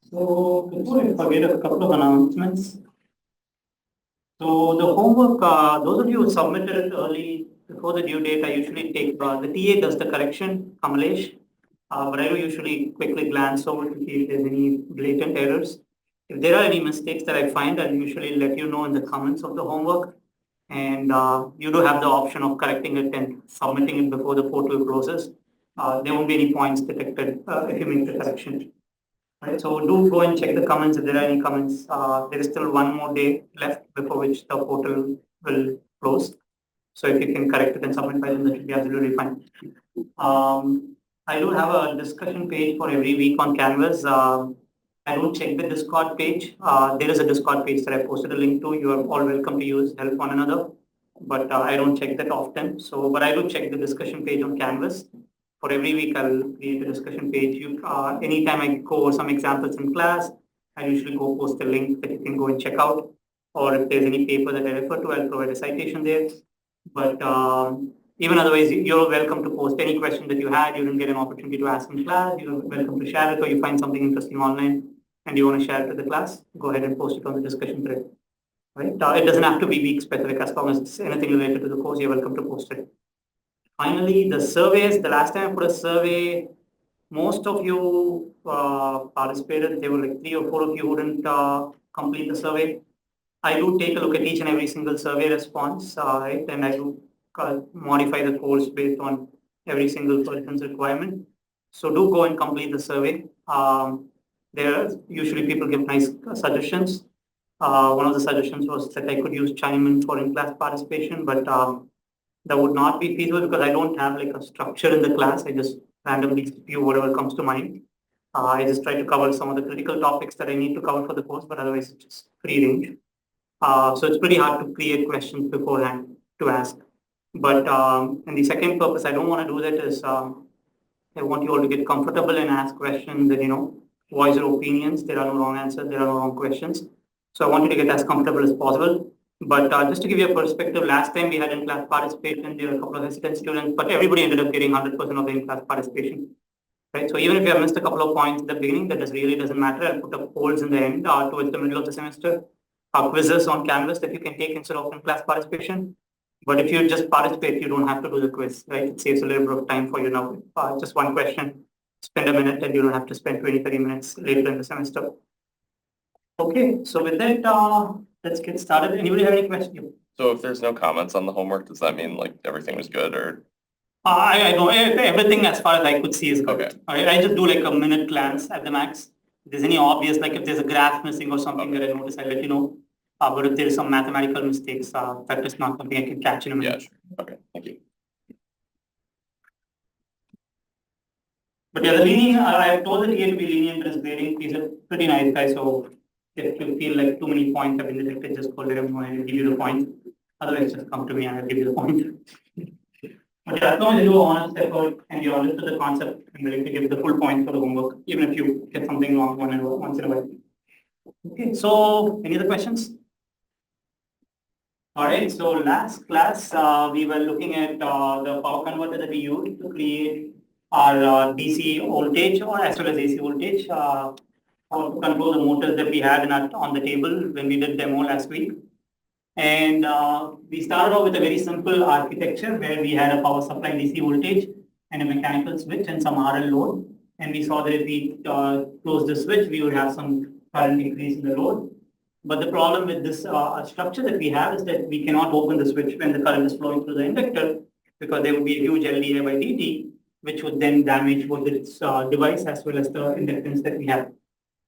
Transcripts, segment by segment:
So before I forget, a couple of announcements. So the homework, those of you who submitted it early before the due date, I usually take, the TA does the correction, Kamalesh, but I do usually quickly glance over to see if there's any blatant errors. If there are any mistakes that I find, I'll usually let you know in the comments of the homework. And you do have the option of correcting it and submitting it before the portal closes. There won't be any points detected if you make the correction. Right, so do go and check the comments if there are any comments. There is still one more day left before which the portal will close. So if you can correct it and submit by then, that should be absolutely fine. I do have a discussion page for every week on Canvas. I don't check the Discord page. There is a Discord page that I posted a link to. You are all welcome to use, help one another. But I don't check that often. So, but I do check the discussion page on Canvas. For every week, I'll create a discussion page. Anytime I go over some examples in class, I usually go post a link that you can go and check out. Or if there's any paper that I refer to, I'll provide a citation there. But even otherwise, you're welcome to post any question that you had. You didn't get an opportunity to ask in class. You're welcome to share it, or you find something interesting online and you want to share it to the class. Go ahead and post it on the discussion thread. Right? It doesn't have to be week specific. As long as it's anything related to the course, you're welcome to post it. Finally, the surveys. The last time I put a survey, most of you participated. There were like 3 or 4 of you who didn't complete the survey. I do take a look at each and every single survey response, right? And I do modify the course based on every single person's requirement. So do go and complete the survey. There usually people give nice suggestions. One of the suggestions was that I could use chime in for in-class participation, but that would not be feasible because I don't have like a structure in the class. I just randomly spew whatever comes to mind. I just try to cover some of the critical topics that I need to cover for the course, but otherwise it's just free range. So it's pretty hard to create questions beforehand to ask. But and the second purpose, I don't want to do that is I want you all to get comfortable and ask questions and voice your opinions. There are no wrong answers. There are no wrong questions. So I want you to get as comfortable as possible. But just to give you a perspective, last time we had in-class participation, there were a couple of hesitant students, but everybody ended up getting 100% of the in-class participation. Right? So even if you have missed a couple of points at the beginning, that really doesn't matter. I'll put up polls in the end towards the middle of the semester, quizzes on Canvas that you can take instead of in-class participation. But if you just participate, you don't have to do the quiz, right? It saves a little bit of time for you now. Just one question, spend a minute, and you don't have to spend 20, 30 minutes later in the semester. Okay, so with that, let's get started. Anybody have any questions? So if there's no comments on the homework, does that mean like everything was good or? I know everything as far as I could see is good. Okay. I just do like a minute glance at the max. If there's any obvious, like if there's a graph missing or something that I notice, I'll let you know. But if there's some mathematical mistakes, that is not something I can catch in a minute. Yeah, sure. Okay, thank you. But yeah, the lenient, I've told the TA to be lenient in his grading. He's a pretty nice guy, so if you feel like too many points have been detected, just call him and I'll give you the point. Otherwise, just come to me and I'll give you the point. But yeah, as long as you do honest effort and you're honest with the concept, I'm willing to give the full point for the homework, even if you get something wrong once in a while. Okay, so any other questions? All right, so last class, we were looking at the power converter that we used to create our DC voltage or as well as AC voltage or to control the motors that we had on the table when we did demo last week. And we started off with a very simple architecture where we had a power supply DC voltage and a mechanical switch and some RL load. And we saw that if we close the switch, we would have some current increase in the load. But the problem with this structure that we have is that we cannot open the switch when the current is flowing through the inductor because there would be a huge LDA by dt, which would then damage both its device as well as the inductance that we have.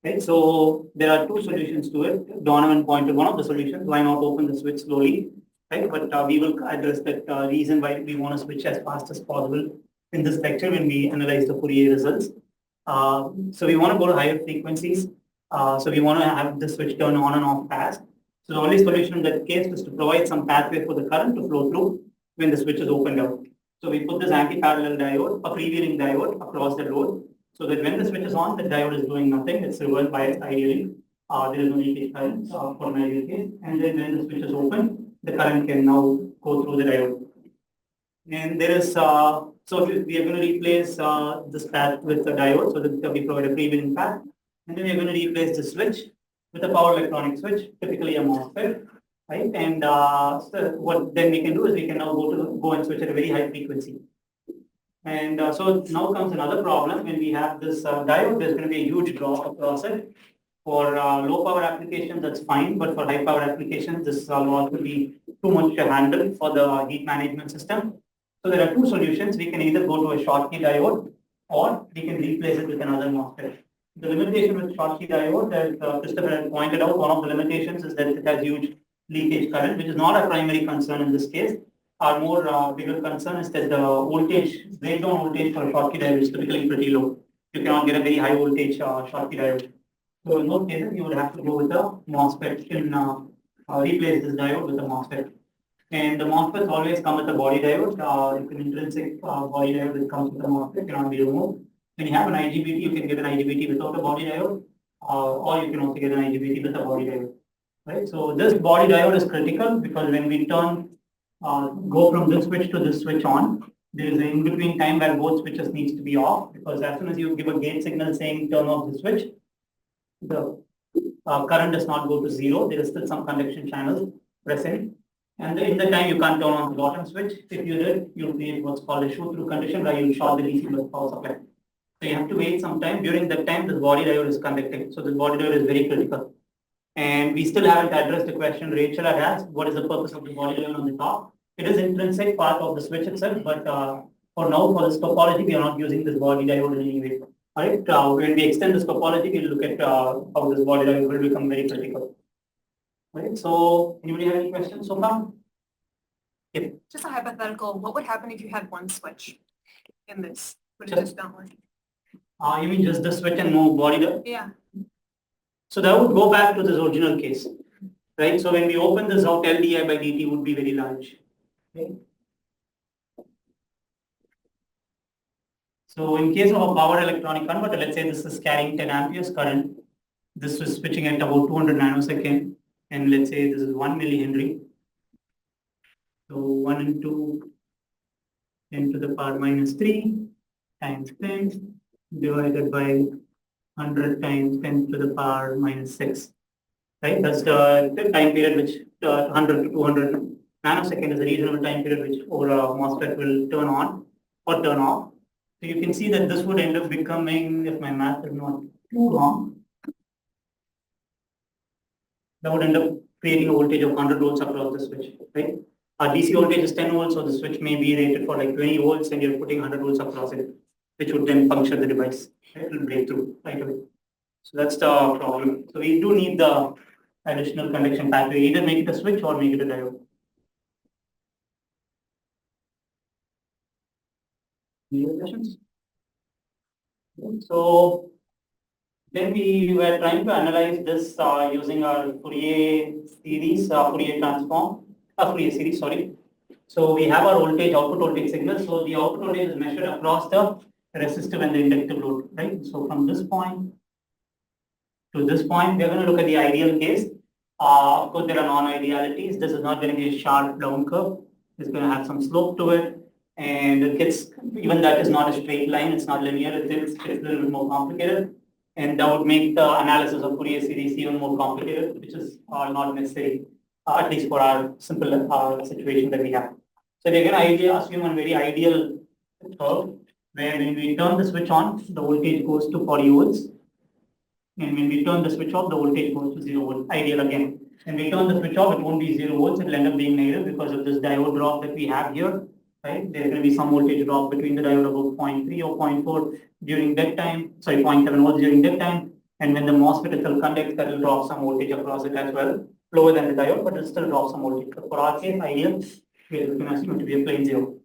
Right, so there are 2 solutions to it. Donovan pointed one of the solutions, why not open the switch slowly, right? But we will address that reason why we want to switch as fast as possible in this lecture when we analyze the Fourier results. So we want to go to higher frequencies. So we want to have the switch turn on and off fast. So the only solution in that case is to provide some pathway for the current to flow through when the switch is opened out. So we put this anti-parallel diode, a freewheeling diode across the load, so that when the switch is on, the diode is doing nothing. It's reverse biased ideally. There is no leakage current for an ideal case. And then when the switch is open, the current can now go through the diode. And there is, so we are going to replace this path with the diode so that we provide a freewheeling path. And then we're going to replace the switch with a power electronic switch, typically a MOSFET, right? And so what then we can do is we can now go and switch at a very high frequency. And so now comes another problem. When we have this diode, there's going to be a huge drop across it. For low power applications, that's fine, but for high power applications, this loss will be too much to handle for the heat management system. So there are two solutions. We can either go to a Schottky diode, or we can replace it with another MOSFET. The limitation with Schottky diode, as Christopher had pointed out, one of the limitations is that it has huge leakage current, which is not a primary concern in this case. Our more bigger concern is that the voltage, breakdown voltage for a Schottky diode is typically pretty low. You cannot get a very high voltage Schottky diode. So in those cases, you would have to go with a MOSFET. You can replace this diode with a MOSFET. And the MOSFETs always come with a body diode. It's an intrinsic body diode that comes with a MOSFET, cannot be removed. When you have an IGBT, you can get an IGBT without a body diode, or you can also get an IGBT with a body diode. Right. So this body diode is critical because when we turn, go from this switch to this switch on, there is an in-between time where both switches needs to be off, because as soon as you give a gate signal saying turn off the switch, the current does not go to zero. There is still some conduction channels present. And in the time you can't turn on the bottom switch. If you did, you'll create what's called a shoot-through condition where you'll short the DC power supply. So you have to wait some time. During that time, the body diode is conducting. So the body diode is very critical. And we still haven't addressed the question Rachel had asked, what is the purpose of the body diode on the top? It is intrinsic part of the switch itself, but for now, for this topology, we are not using this body diode in any way. All right, when we extend this topology, we'll look at how this body diode will become very critical. All right, so anybody have any questions so far? Yeah. Just a hypothetical, what would happen if you had one switch in this? Would it Sure. just not work? You mean just the switch and no body diode? Yeah. So that would go back to this original case, right? So when we open this out, LDI by dt would be very large. Okay. So in case of a power electronic converter, let's say this is carrying 10 amperes current. This is switching at about 200 nanosecond, and let's say this is 1 millihenry. So 1 into 10 to the power minus 3 times 10 divided by 100 times 10 to the power minus 6. Right? That's the time period which 100 to 200 nanosecond is a reasonable time period which over a MOSFET will turn on or turn off. So you can see that this would end up becoming, if my math is not too wrong, that would end up creating a voltage of 100 volts across the switch, right? Our DC voltage is 10 volts, so the switch may be rated for like 20 volts, and you're putting 100 volts across it, which would then puncture the device. Right? It will break through right away. So that's the problem. So we do need the additional conduction pathway. Either make it a switch or make it a diode. Any other questions? So then we were trying to analyze this using our Fourier series, Fourier transform, Fourier series, sorry. So we have our voltage, output voltage signal. So the output voltage is measured across the resistive and the inductive load, right? So from this point to this point, we are going to look at the ideal case. Of course, there are non-idealities. This is not going to be a sharp down curve. It's going to have some slope to it. And it gets, even that is not a straight line, it's not linear, it's a little bit more complicated. And that would make the analysis of Fourier series even more complicated, which is not necessary, at least for our simple situation that we have. So we're going to assume a very ideal curve, where when we turn the switch on, the voltage goes to 40 volts. And when we turn the switch off, the voltage goes to 0 volts, ideal again. When we turn the switch off, it won't be 0 volts, it will end up being negative because of this diode drop that we have here. Right? There's going to be some voltage drop between the diode about 0.3 or 0.4 during that time, sorry, 0.7 volts during that time. And when the MOSFET itself conducts, that will drop some voltage across it as well, lower than the diode, but it will still drop some voltage. But for our case, ideal, we can assume it to be a plain zero.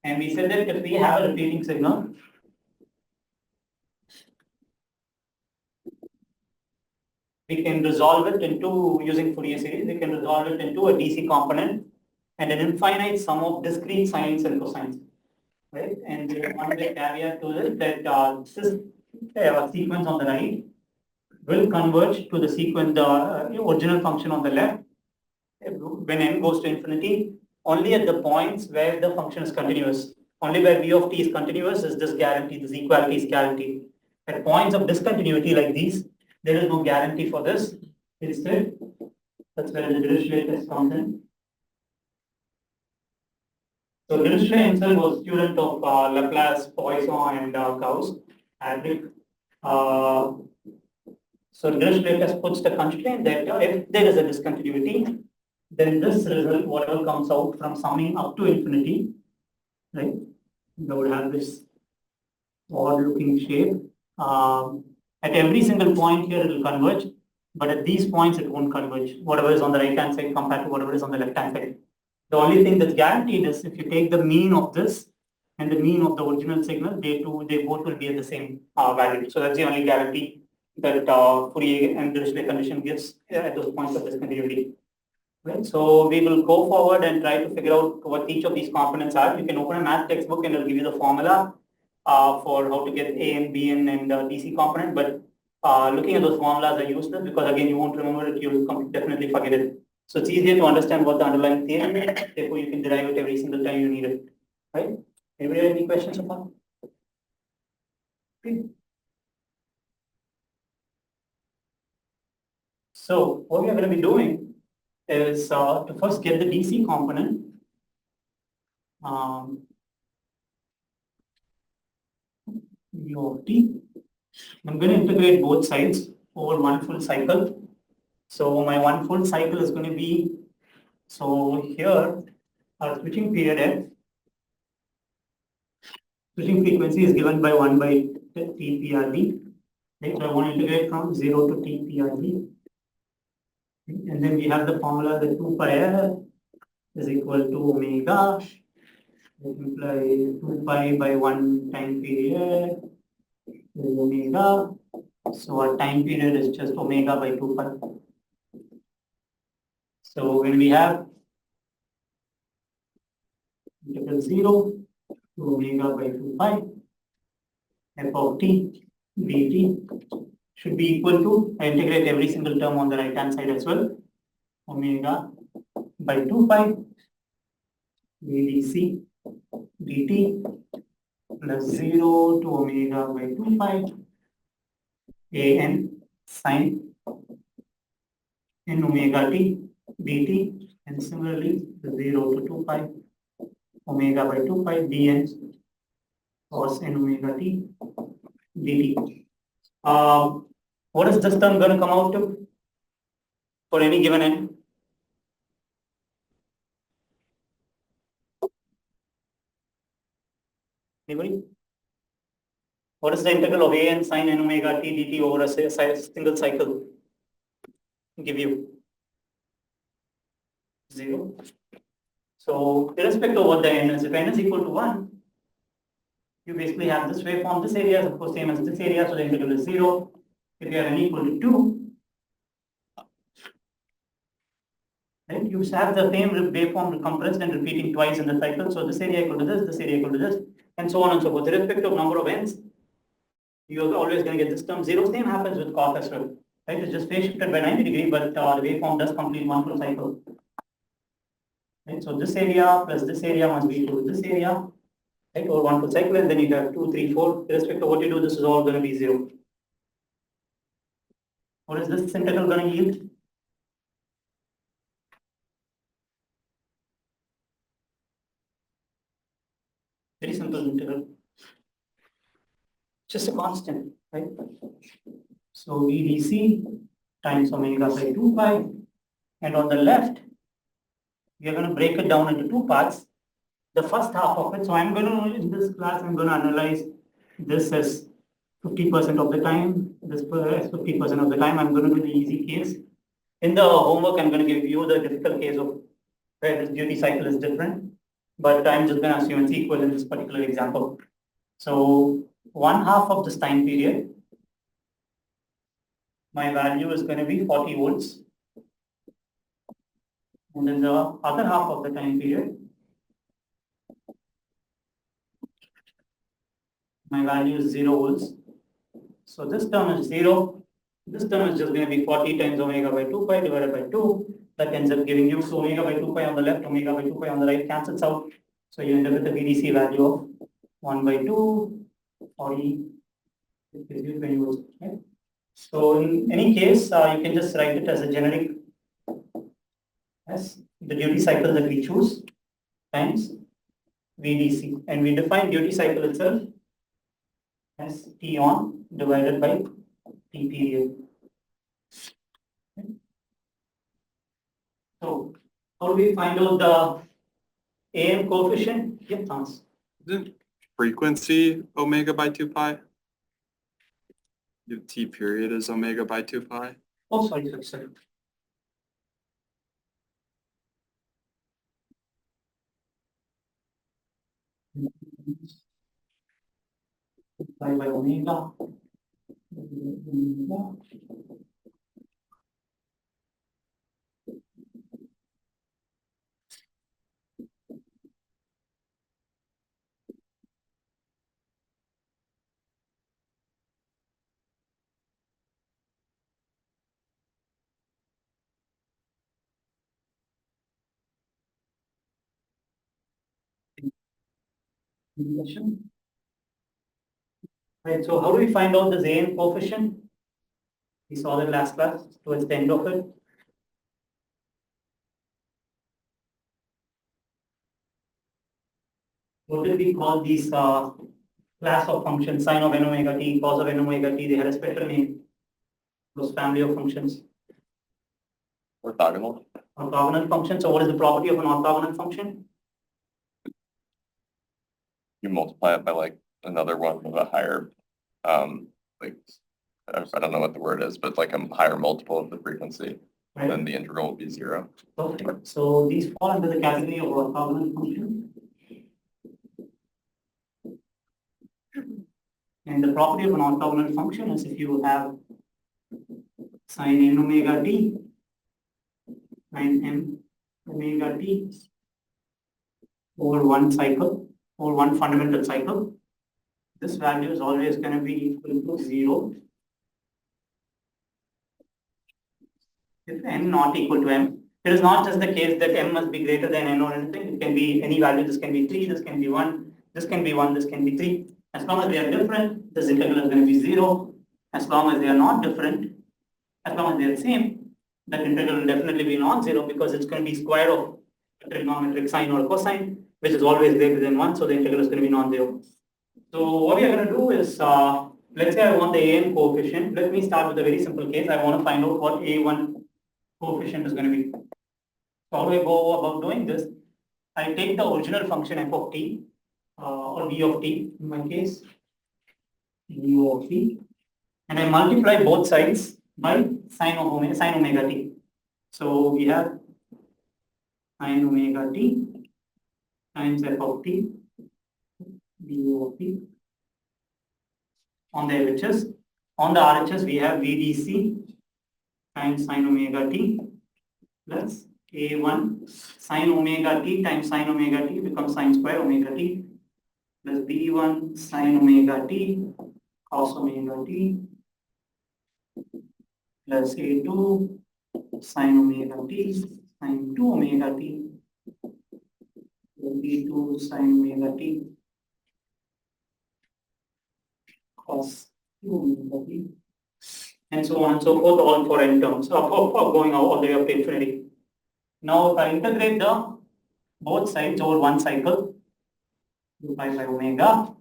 And we said that if we have a repeating signal, we can resolve it into, using Fourier series, we can resolve it into a DC component and an infinite sum of discrete sines and cosines, right? And there is one big caveat to this, that this sequence on the right will converge to the sequence, the original function on the left, when n goes to infinity, only at the points where the function is continuous. Only where v of t is continuous is this guarantee, this equality is guaranteed. At points of discontinuity like these, There is no guarantee for this. Instead, that's where the Dirichlet test comes in. So Dirichlet himself was a student of Laplace, Poisson, and Gauss, Aldrich. So Dirichlet test puts the constraint that if there is a discontinuity, then this result, whatever comes out from summing up to infinity, right? They would have this odd-looking shape. At every single point here, it will converge, but at these points, it won't converge. Whatever is on the right-hand side compared to whatever is on the left-hand side. The only thing that's guaranteed is if you take the mean of this and the mean of the original signal, they both will be at the same value. So that's the only guarantee that Fourier and Dirichlet condition gives at those points of discontinuity. Right. So we will go forward and try to figure out what each of these components are. You can open a math textbook and it'll give you the formula for how to get A and B and DC component. But looking at those formulas are useless because again, you won't remember it, you'll definitely forget it. So it's easier to understand what the underlying theory is, therefore you can derive it every single time you need it. Right? Anybody have any questions so far? Okay. So what we are going to be doing is to first get the DC component. U of t. I'm going to integrate both sides over one full cycle. So my one full cycle is going to be, so here our switching period f, switching frequency is given by 1 by t PRD. Right? So I want to integrate from 0 to t PRD. And then we have the formula that 2 pi r is equal to omega. That implies 2 pi by 1 time period is omega. So our time period is just omega by 2 pi. So when we have integral 0 to omega by 2 pi, f of t dt should be equal to, I integrate every single term on the right hand side as well, omega by 2 pi vdc dt plus 0 to omega by 2 pi an sine n omega t dt, and similarly 0 to 2 pi omega by 2 pi dn cos n omega t dt. What is this term going to come out to for any given n? Anybody? What is the integral of an sine n omega t dt over a single cycle give you? 0. So irrespective of what the n is, if n is equal to 1, you basically have this waveform. This area is of course same as this area, so the integral is 0. If you have n equal to 2, right, you have the same waveform compressed and repeating twice in the cycle. So this area equal to this area equal to this, and so on and so forth. Irrespective of number of n's, you're always going to get this term 0. Same happens with cos as well. Right? It's just phase shifted by 90 degrees, but the waveform does complete one full cycle. Right? So this area plus this area must be equal to this area, right? Over one full cycle, and then you have 2, 3, 4. Irrespective of what you do, this is all going to be 0. What is this integral going to yield? Very simple integral. Just a constant, right? So VDC times omega by 2 pi, and on the left, we are going to break it down into two parts. The first half of it, so I'm going to, in this class, I'm going to analyze this as 50% of the time, this as 50% of the time. I'm going to do the easy case. In the homework, I'm going to give you the difficult case of where this duty cycle is different, but I'm just going to assume it's equal in this particular example. So one half of this time period, my value is going to be 40 volts. And then the other half of the time period, my value is 0 volts. So this term is 0. This term is just going to be 40 times omega by 2 pi divided by 2. That ends up giving you, so omega by 2 pi on the left, omega by 2 pi on the right cancels out. So you end up with a VDC value of 1 by 2, 40, it gives you 20 volts. Right? So in any case, you can just write it as a generic as the duty cycle that we choose times VDC, and we define duty cycle itself as T on divided by T period. So how do we find out the AM coefficient? Yep, Thomas. Isn't frequency omega by 2 pi? Your T period is omega by 2 pi. Oh, sorry. Pi by omega. Right, so how do we find out this AM coefficient? We saw that last class towards the end of it. What did we call these class of functions? Sine of n omega t, cos of n omega t, they had a special name. Those family of functions. Orthogonal. Orthogonal function. So what is the property of an orthogonal function? You multiply it by like another one with a higher, like, I don't know what the word is, but like a higher multiple of the frequency, Right. then the integral will be 0. Perfect. So these fall under the category of orthogonal function. And the property of an orthogonal function is if you have sine n omega t, sine m omega t over one cycle, or one fundamental cycle, this value is always going to be equal to 0 if n not equal to m. It is not just the case that m must be greater than n or anything. It can be any value. This can be 3, this can be 1, this can be 1, this can be 3. As long as they are different, this integral is going to be 0. As long as they are not different, as long as they are the same, that integral will definitely be non-zero because it's going to be square of a trigonometric sine or cosine, which is always greater than 1, so the integral is going to be non-zero. So what we are going to do is, let's say I want the AM coefficient. Let me start with a very simple case. I want to find out what A1 coefficient is going to be. So how do I go about doing this? I take the original function f of t, or v of t in my case, u of t, and I multiply both sides by sine omega t. So we have sine omega t times f of t, du of t. On the LHS, on the RHS we have VDC times sine omega t plus A1 sine omega t times sine omega t becomes sine square omega t plus B1 sine omega t cos omega t plus A2 sine omega t sine 2 omega t plus B2 sine omega t cos 2 omega t, and so on and so forth, all for n terms of going all the way up to infinity. Now if I integrate the both sides over one cycle, 2 pi by omega,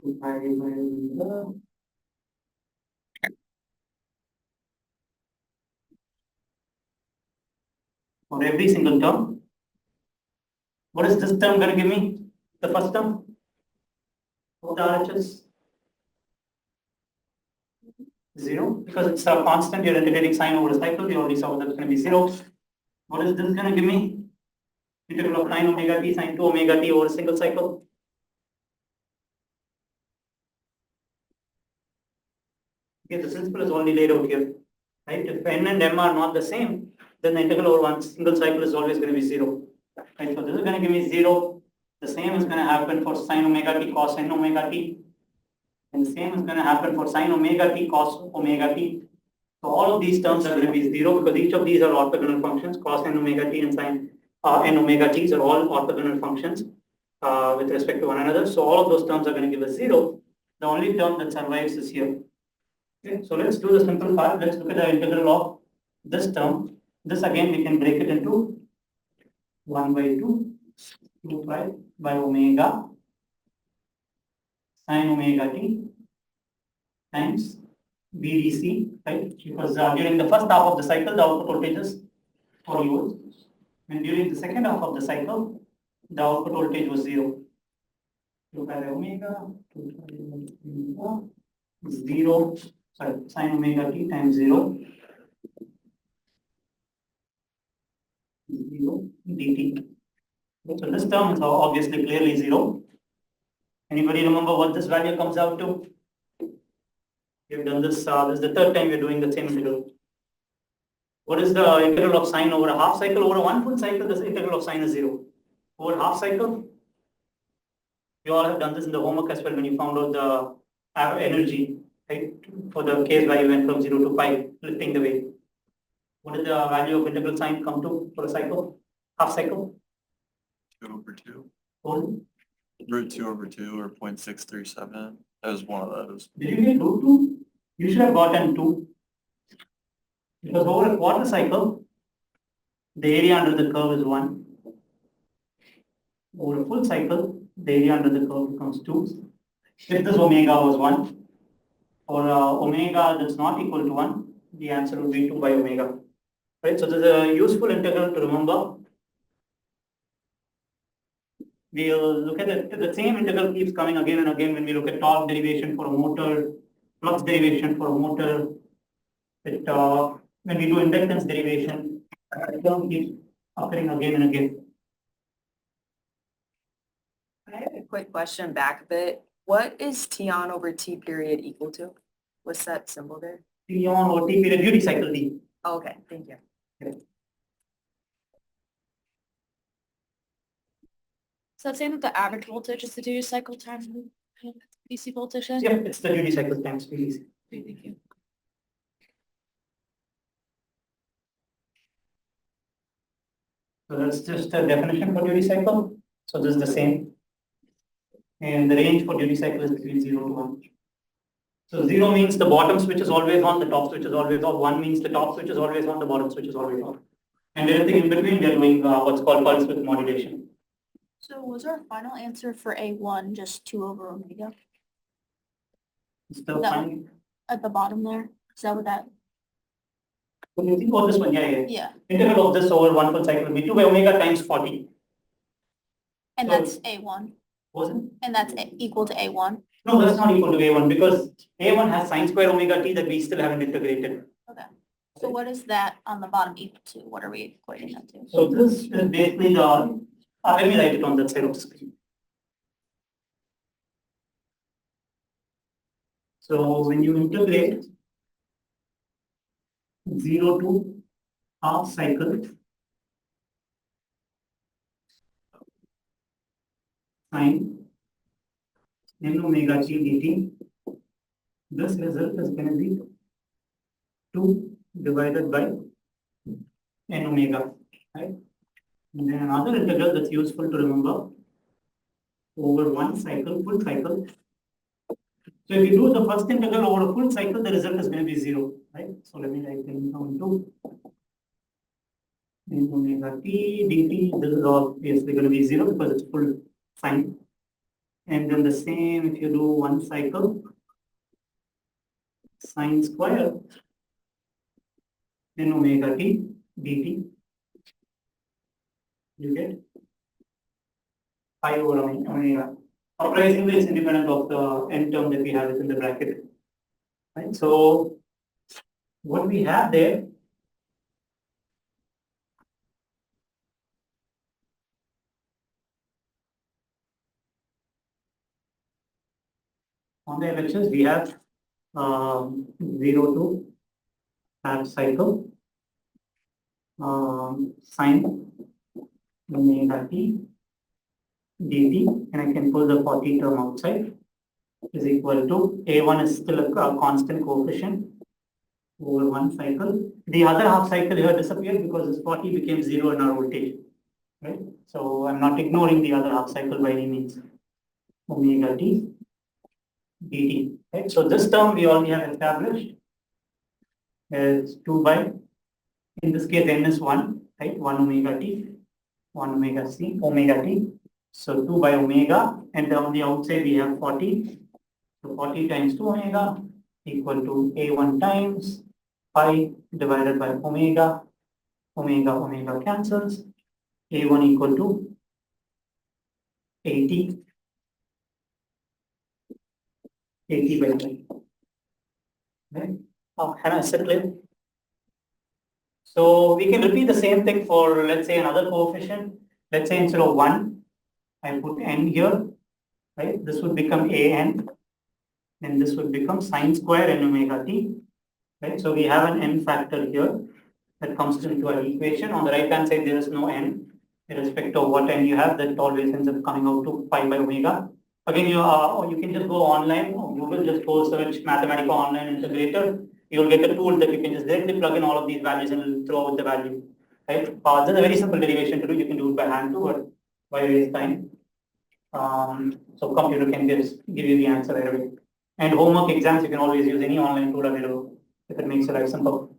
2 pi by omega, for every single term. What is this term going to give me? The first term of the RHS? 0, because it's a constant. You're integrating sine over a cycle. We already saw that it's going to be 0. What is this going to give me? Integral of sine omega t sine 2 omega t over a single cycle. Okay, the principle is already laid out here, right? If n and m are not the same, then the integral over one single cycle is always going to be 0. Right? So this is going to give me 0. The same is going to happen for sine omega t cos n omega t. And the same is going to happen for sine omega t cos omega t. So all of these terms are going to be 0 because each of these are orthogonal functions. Cos n omega t and sine n omega t are all orthogonal functions with respect to one another. So all of those terms are going to give us 0. The only term that survives is here. Okay, so let's do the simple part. Let's look at the integral of this term. This again we can break it into 1 by 2, 2 pi by omega sin omega t times VDC, right? Because during the first half of the cycle, the output voltage is 40 volts. And during the second half of the cycle, the output voltage was 0. 2 pi by omega, 2 pi by omega, 0, sorry, sin omega t times 0, 0 dt. So this term is obviously clearly 0. Anybody remember what this value comes out to? We've done this, this is the third time we're doing the same integral. What is the integral of sine over a half cycle? Over a 1 full cycle, the integral of sine is 0. Over half cycle, you all have done this in the homework as well when you found out the energy, right? For the case where you went from 0 to pi, lifting the weight. What is the value of integral sine come to for a cycle? Half cycle? 2/2. Or Root 2/2 or 0.637. That was one of those. did you get root 2? You should have gotten 2. Because over a quarter cycle, the area under the curve is 1. Over a full cycle, the area under the curve becomes 2. If this omega was 1, or omega that's not equal to 1, the answer would be 2 by omega. Right? So this is a useful integral to remember. We'll look at it. The same integral keeps coming again and again when we look at torque derivation for a motor, flux derivation for a motor. When we do inductance derivation, the term keeps occurring again and again. I have a quick question back a bit. What is T on over T period equal to? What's that symbol there? T on or T period duty cycle D. Oh, okay, thank you. So that's saying that the average voltage is the duty cycle times DC voltage? then? Yeah, it's the duty cycle times VDC. Okay, thank you. So that's just a definition for duty cycle. So this is the same. And the range for duty cycle is between 0 to 1. So 0 means the bottom switch is always on, the top switch is always off. 1 means the top switch is always on, the bottom switch is always off. And everything in between, we are doing what's called pulse width modulation. So was our final answer for A1 just 2 over omega Still No. fine. at the bottom there? Is that what that? What do you think about this one? Yeah. Yeah, Integral of this over 1 full cycle will be 2 by omega times 40. and So- that's A1, Was it? and that's equal to A1. No, that's not equal to A1 because A1 has sine square omega t that we still haven't integrated. Okay. So what is that on the bottom equal to? What are we equating that to? So this is basically the, let me write it on that side of the screen. So when you integrate 0 to half cycle sine n omega t dt, this result is going to be 2 divided by n omega, right? And then another integral that's useful to remember over 1 cycle, full cycle. So if you do the first integral over a full cycle, the result is going to be 0, right? So let me write them down to n omega t dt. This is obviously going to be 0 because it's full sine. And then the same if you do 1 cycle, sine square n omega t dt. You get pi over omega. Surprisingly, it's independent of the n term that we have within the bracket. Right? So what we have there on the LHS, we have 0 to half cycle sine omega t dt, and I can pull the 40 term outside, is equal to A1 is still a constant coefficient over 1 cycle. The other half cycle here disappeared because this 40 became 0 in our voltage, right? So I'm not ignoring the other half cycle by any means. Omega t dt, right? So this term we already have established is 2 by, in this case n is 1, right? 1 omega t, 1 omega c, omega t. So 2 by omega, and on the outside we have 40. So 40 times 2 omega equal to a1 times pi divided by omega, omega cancels, a1 equal to 80 by 9. Right? Hannah, is it clear? So we can repeat the same thing for, let's say, another coefficient. Let's say instead of 1, I put n here, right? This would become an, and this would become sine square n omega t, right? So we have an n factor here that comes into our equation. On the right hand side, there is no n. Irrespective of what n you have, that always ends up coming out to pi by omega. Again, you can just go online or Google, just go search Mathematica Online Integrator. You'll get a tool that you can just directly plug in all of these values and it'll throw out the value. Right? This is a very simple derivation to do. You can do it by hand too, but why waste time? So computer can give you the answer right away. And homework exams, you can always use any online tool available if it makes your life simple.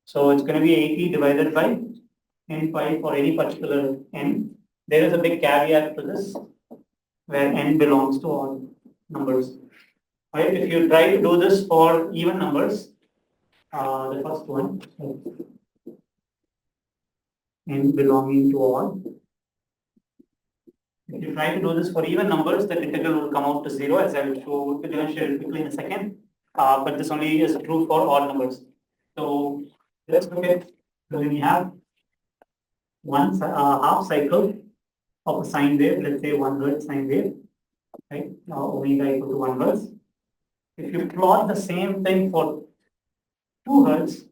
So it's going to be 80 divided by n pi for any particular n. There is a big caveat to this, where n belongs to all numbers. Right? If you try to do this for even numbers, the first one, n belonging to all. If you try to do this for even numbers, that integral will come out to 0, as I will show demonstrate quickly in a second. But this only is true for odd numbers. So let's look at, so we have one half cycle of a sine wave, let's say 1 Hz sine wave, right? Now omega equal to 1 Hz. If you plot the same thing for 2 Hz,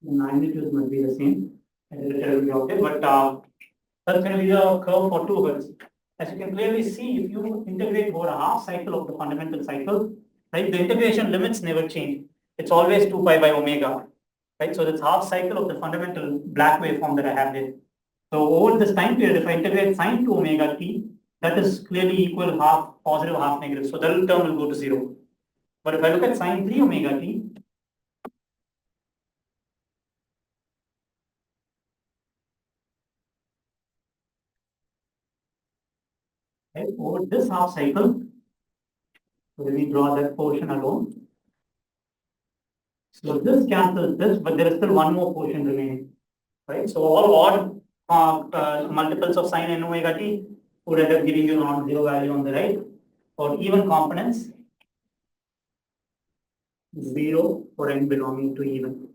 the magnitudes must be the same, but that's going to be the curve for 2 Hz. As you can clearly see, if you integrate over a half cycle of the fundamental cycle, right, the integration limits never change. It's always 2 pi by omega, right? So that's half cycle of the fundamental black waveform that I have there. So over this time period, if I integrate sine to omega t, that is clearly equal half positive, half negative. So that term will go to 0. But if I look at sine 3 omega t, right, over this half cycle, so let me draw that portion alone. So this cancels this, but there is still one more portion remaining, right? So all odd multiples of sine n omega t would end up giving you non-zero value on the right. For even components, 0 for n belonging to even.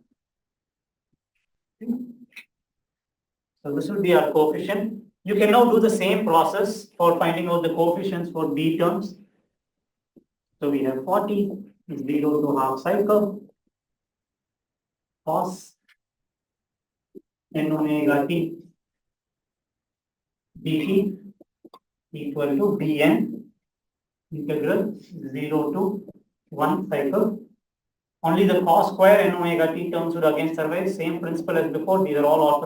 So this will be our coefficient. You can now do the same process for finding out the coefficients for b terms. So we have 40 is 0 to half cycle cos n omega t dt equal to bn integral 0 to 1 cycle. Only the cos square n omega t terms would again survive. Same principle as before. These are all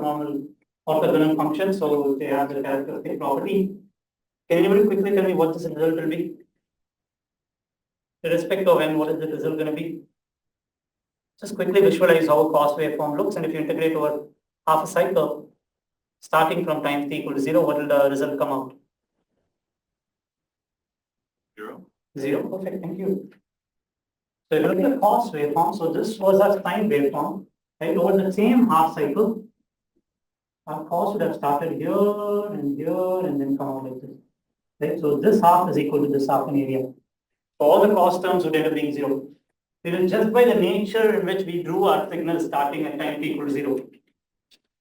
orthogonal functions, so they have the characteristic property. Can anybody quickly tell me what this result will be? Irrespective of n, what is the result going to be? Just quickly visualize how a cos waveform looks, and if you integrate over half a cycle, starting from time t equal to 0, what will the result come out? 0. 0, perfect, thank you. So if you look at the cos waveform, so this was our sine waveform, right? Over the same half cycle, our cos would have started here and then come out like this. Right? So this half is equal to this half in area. So all the cos terms would end up being 0. It is just by the nature in which we drew our signal starting at time t equal to 0.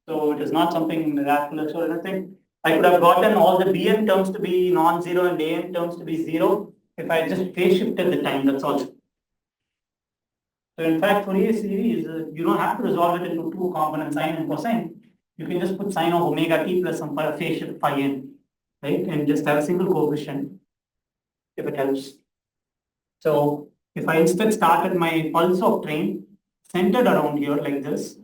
So it is not something miraculous or anything. I could have gotten all the bn terms to be non-zero and an terms to be 0 if I just phase shifted the time, that's all. So in fact, Fourier series, you don't have to resolve it into two components, sine and cosine. You can just put sine of omega t plus some phase shift phi n, right? And just have a single coefficient if it helps. So if I instead started my pulse of train centered around here like this.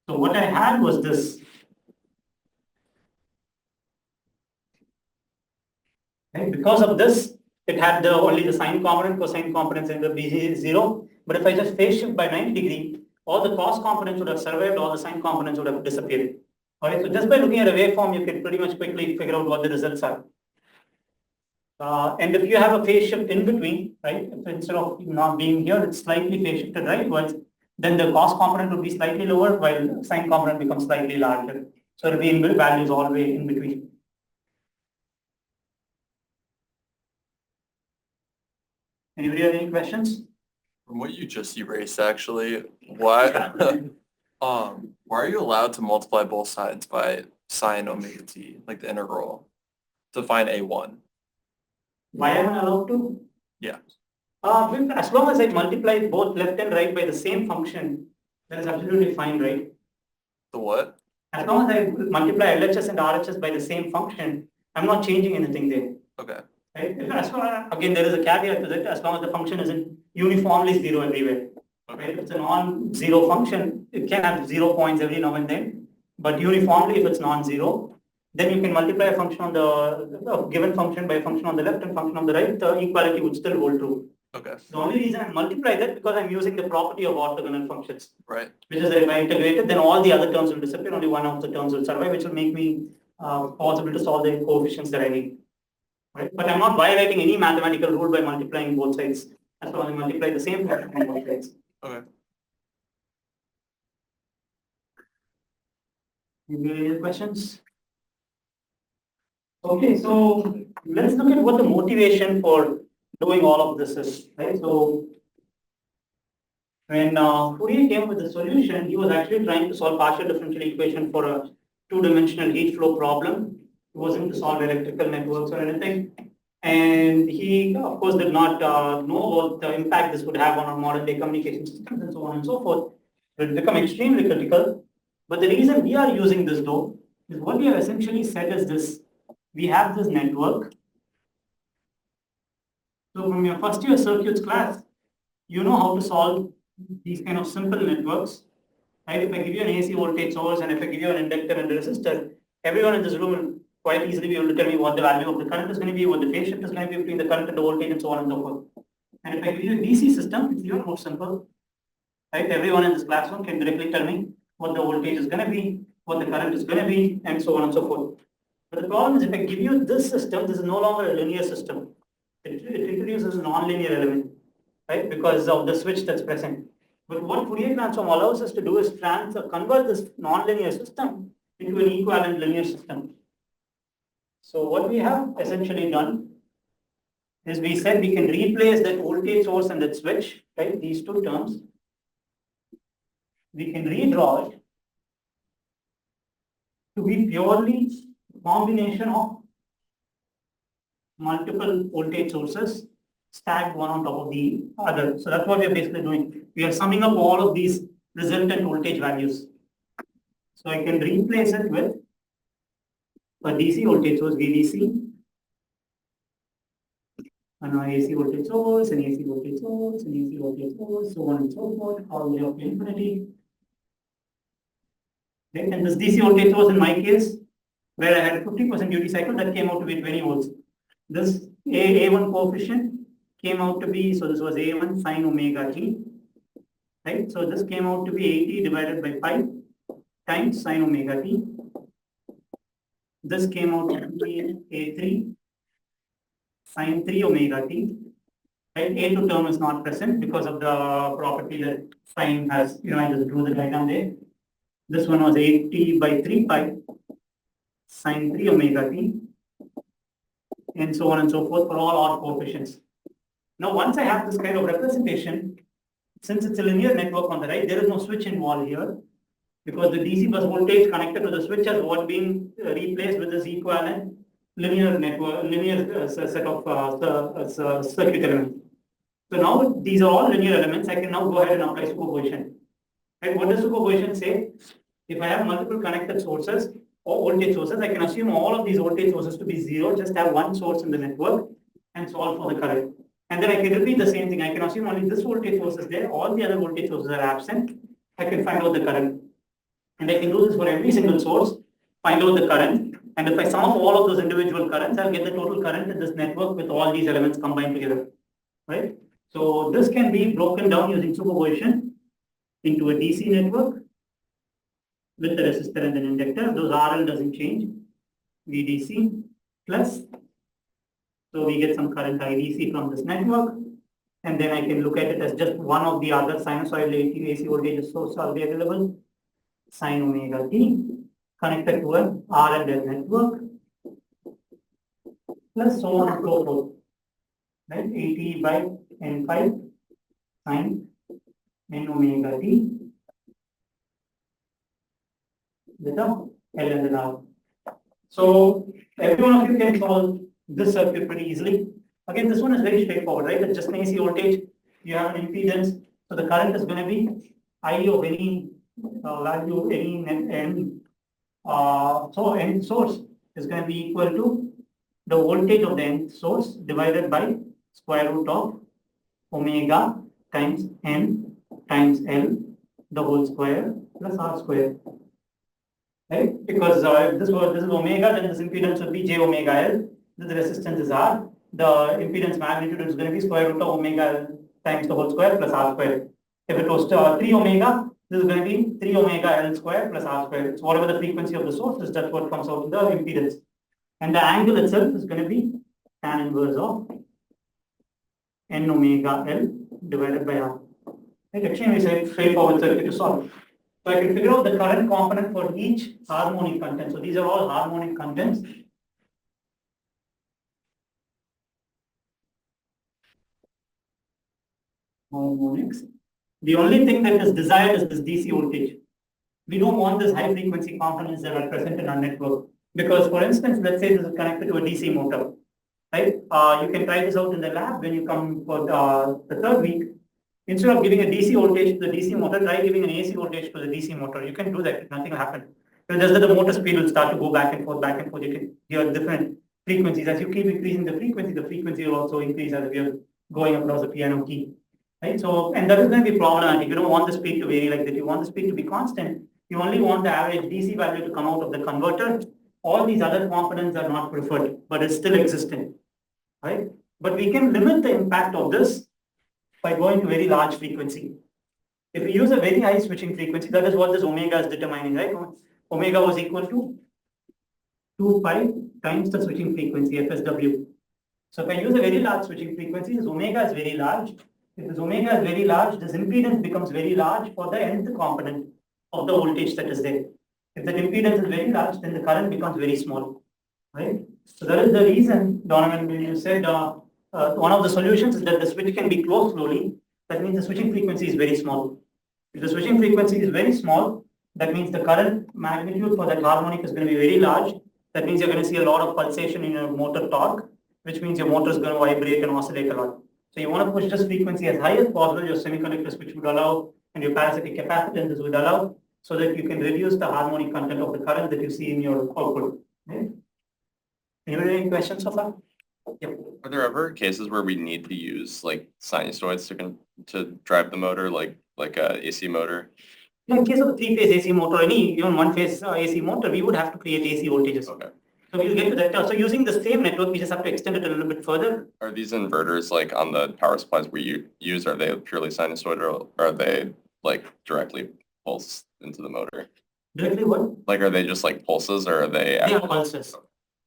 So what I had was this. Right? Because of this, it had only the sine component, cosine components ended up being 0. But if I just phase shift by 90 degree, all the cos components would have survived, all the sine components would have disappeared. Alright, so just by looking at a waveform, you can pretty much quickly figure out what the results are. And if you have a phase shift in between, right, if instead of not being here, it's slightly phase shifted rightwards, then the cos component would be slightly lower while sine component becomes slightly larger. So it'll be in values all the way in between. Anybody have any questions? From what you just erased, actually, why, why are you allowed to multiply both sides by sine omega t, like the integral, to find a1? Why am I allowed to? Yeah. As long as I multiply both left and right by the same function, that is absolutely fine, right? The what? As long as I multiply LHS and RHS by the same function, I'm not changing anything there. Okay. Right? Again, there is a caveat to that, as long as the function isn't uniformly zero everywhere. Right? If it's a non-zero function, it can have 0 points every now and then, but uniformly, if it's non-zero, then you can multiply a function on the given function by a function on the left and function on the right, the equality would still hold true. Okay. The only reason I multiply that because I'm using the property of orthogonal functions. Right. Which is that if I integrate it, then all the other terms will disappear, only one of the terms will survive, which will make me possible to solve the coefficients that I need. Right? But I'm not violating any mathematical rule by multiplying both sides. As long as I multiply the same function on both sides. Okay. Any other questions? Okay, so let's look at what the motivation for doing all of this is, right? So when Fourier came with the solution, he was actually trying to solve partial differential equation for a two-dimensional heat flow problem. It wasn't to solve electrical networks or anything. And he, of course, did not know about the impact this would have on our modern day communication systems and so on and so forth. It will become extremely critical. But the reason we are using this though, is what we have essentially said is this. We have this network. So from your first year circuits class, you know how to solve these kind of simple networks. Right? If I give you an AC voltage source and if I give you an inductor and a resistor, everyone in this room will quite easily be able to tell me what the value of the current is going to be, what the phase shift is going to be between the current and the voltage and so on and so forth. And if I give you a DC system, it's even more simple. Right? Everyone in this classroom can directly tell me what the voltage is going to be, what the current is going to be, and so on and so forth. But the problem is if I give you this system, this is no longer a linear system. It introduces a non-linear element, right? Because of the switch that's present. But what Fourier transform allows us to do is convert this non-linear system into an equivalent linear system. So what we have essentially done is we said we can replace that voltage source and that switch, right? These two terms. We can redraw it to be purely combination of multiple voltage sources stacked one on top of the other. So that's what we're basically doing. We are summing up all of these resultant voltage values. So I can replace it with a DC voltage source, VDC, an AC voltage source, an AC voltage source, an AC voltage source, so on and so forth, all the way up to infinity. Okay. And this DC voltage source in my case, where I had a 50% duty cycle, that came out to be 20 volts. This A1 coefficient came out to be, so this was A1 sine omega t, right? So this came out to be 80 divided by 5 times sine omega t. This came out to be A3 sine 3 omega t, right? A2 term is not present because of the property that sine has, I just drew the diagram there. This one was 80 by 3 pi sine 3 omega t, and so on and so forth for all odd coefficients. Now, once I have this kind of representation, since it's a linear network on the right, there is no switch involved here because the DC bus voltage connected to the switch has what been replaced with this equivalent linear network, linear set of circuit elements. So now these are all linear elements. I can now go ahead and apply superposition. And what does superposition say? If I have multiple connected sources or voltage sources, I can assume all of these voltage sources to be zero, just have one source in the network and solve for the current. And then I can repeat the same thing. I can assume only this voltage source is there, all the other voltage sources are absent. I can find out the current. And I can do this for every single source, find out the current, And if I sum up all of those individual currents, I'll get the total current in this network with all these elements combined together, right? So this can be broken down using superposition into a DC network with the resistor and an inductor. Those RL doesn't change. VDC plus. So we get some current IDC from this network. And then I can look at it as just one of the other sinusoidal AC voltage sources are available. Sine omega t connected to an R and L network. Plus so on and so forth. Right? AT by N5 sine N omega t with a L and an R. So every one of you can solve this circuit pretty easily. Again, this one is very straightforward, right? It's just an AC voltage. You have an impedance. So the current is going to be I of any value, any n. So n source is going to be equal to the voltage of the n source divided by square root of omega times n times L the whole square plus R square. Right? Because if this is omega, then this impedance would be j omega L. This resistance is R. The impedance magnitude is going to be square root of omega L times the whole square plus R square. If it was 3 omega, this is going to be 3 omega L square plus R square. So whatever the frequency of the source is, that's what comes out in the impedance. And the angle itself is going to be tan inverse of n omega L divided by R. Right? Extremely straightforward circuit to solve. So I can figure out the current component for each harmonic content. So these are all harmonic contents. Harmonics. The only thing that is desired is this DC voltage. We don't want this high frequency components that are present in our network. Because for instance, let's say this is connected to a DC motor, right? You can try this out in the lab when you come for the third week. Instead of giving a DC voltage to the DC motor, try giving an AC voltage to the DC motor. You can do that, nothing will happen. It's just that the motor speed will start to go back and forth, back and forth. You can hear different frequencies. As you keep increasing the frequency will also increase as you're going across the piano key. Right? So, and that is going to be problematic. You don't want the speed to vary like that. You want the speed to be constant. You only want the average DC value to come out of the converter. All these other components are not preferred, but it's still existent. Right? But we can limit the impact of this by going to very large frequency. If we use a very high switching frequency, that is what this omega is determining, right? Omega was equal to 2 pi times the switching frequency, FSW. So if I use a very large switching frequency, this omega is very large. If this omega is very large, this impedance becomes very large for the nth component of the voltage that is there. If the impedance is very large, then the current becomes very small, right? So that is the reason, Donovan, when you said one of the solutions is that the switch can be closed slowly. That means the switching frequency is very small. If the switching frequency is very small, that means the current magnitude for that harmonic is going to be very large. That means you're going to see a lot of pulsation in your motor torque, which means your motor is going to vibrate and oscillate a lot. So you want to push this frequency as high as possible, your semiconductor switch would allow, and your parasitic capacitances would allow, so that you can reduce the harmonic content of the current that you see in your output. Okay? Anybody have any questions so far? Yep. Are there ever cases where we need to use like sinusoids to drive the motor, like a AC motor? In case of a three-phase AC motor, even one-phase AC motor, we would have to create AC voltages. Okay. So we'll get to that. So using the same network, we just have to extend it a little bit further. Are these inverters like on the power supplies we use, are they purely sinusoidal or are they like directly pulse into the motor? Directly what? Like are they just like pulses or are they? They are pulses.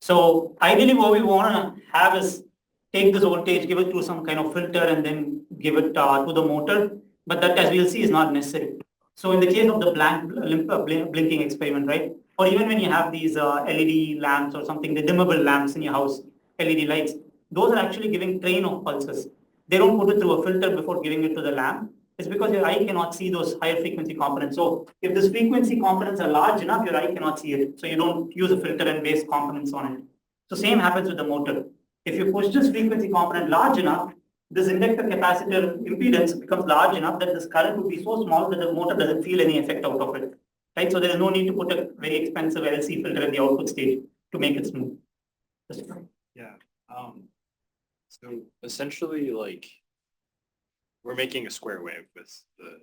So ideally what we want to have is take this voltage, give it through some kind of filter and then give it to the motor. But that, as we'll see, is not necessary. So in the case of the blinking experiment, right? Or even when you have these LED lamps or something, the dimmable lamps in your house, LED lights, those are actually giving train of pulses. They don't put it through a filter before giving it to the lamp. It's because your eye cannot see those higher frequency components. So if these frequency components are large enough, your eye cannot see it. So you don't use a filter and base components on it. So same happens with the motor. If you push this frequency component large enough, this inductor capacitor impedance becomes large enough that this current would be so small that the motor doesn't feel any effect out of it. Right? So there is no need to put a very expensive LC filter at the output stage to make it smooth. Yeah. So essentially, like, we're making a square wave with the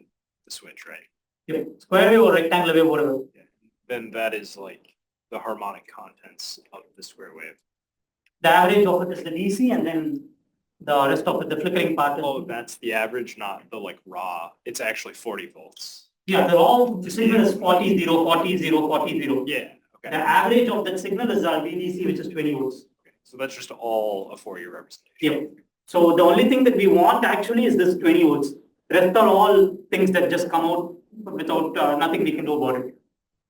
switch, right? Yep. Square wave or rectangular wave, whatever. Yeah. Then that is like the harmonic contents of the square wave. The average of it is the DC and then the rest of it, the flickering part. Oh, that's the average, not the like raw. It's actually 40 volts. Yeah, they're all, the signal is 40, 0, 40, 0, 40, 0. Yeah, The okay. average of that signal is our VDC, which is 20 volts. So that's just all a Fourier representation. Yep. So the only thing that we want actually is this 20 volts. Rest are all things that just come out without nothing we can do about it.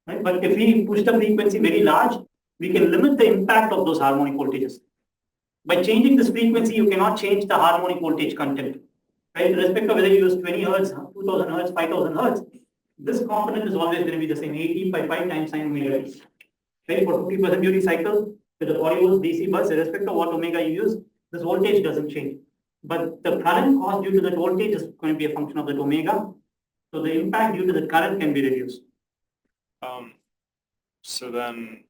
Right? But if we push the frequency very large, we can limit the impact of those harmonic voltages. By changing this frequency, you cannot change the harmonic voltage content. Right? Irrespective of whether you use 20 hertz, 2000 hertz, 5000 hertz, this component is always going to be the same, 80 by 5 times sin omega t. Right? For 50% duty cycle, with the 40 volts DC bus, irrespective of what omega you use, this voltage doesn't change. But the current caused due to that voltage is going to be a function of that omega. So the impact due to the current can be reduced. So then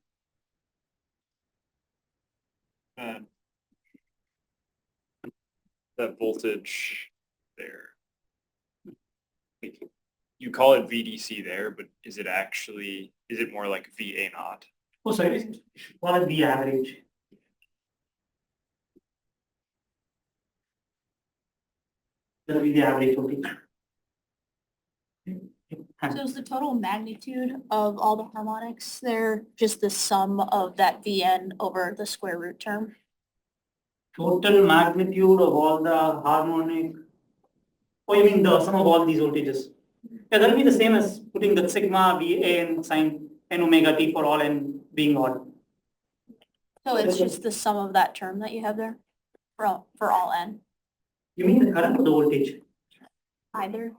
that voltage there, like, you call it VDC there, but is it actually, is it more like VA naught? Oh, sorry, we should call it the average. That will be the average voltage. So is the total magnitude of all the harmonics there just the sum of that Vn over the square root term? Total magnitude of all the harmonic. Oh, you mean the sum of all these voltages? Yeah, that will be the same as putting the sigma VA and sine n omega t for all n being odd. So it's just the sum of that term that you have there for all n, You mean the current or the voltage? either?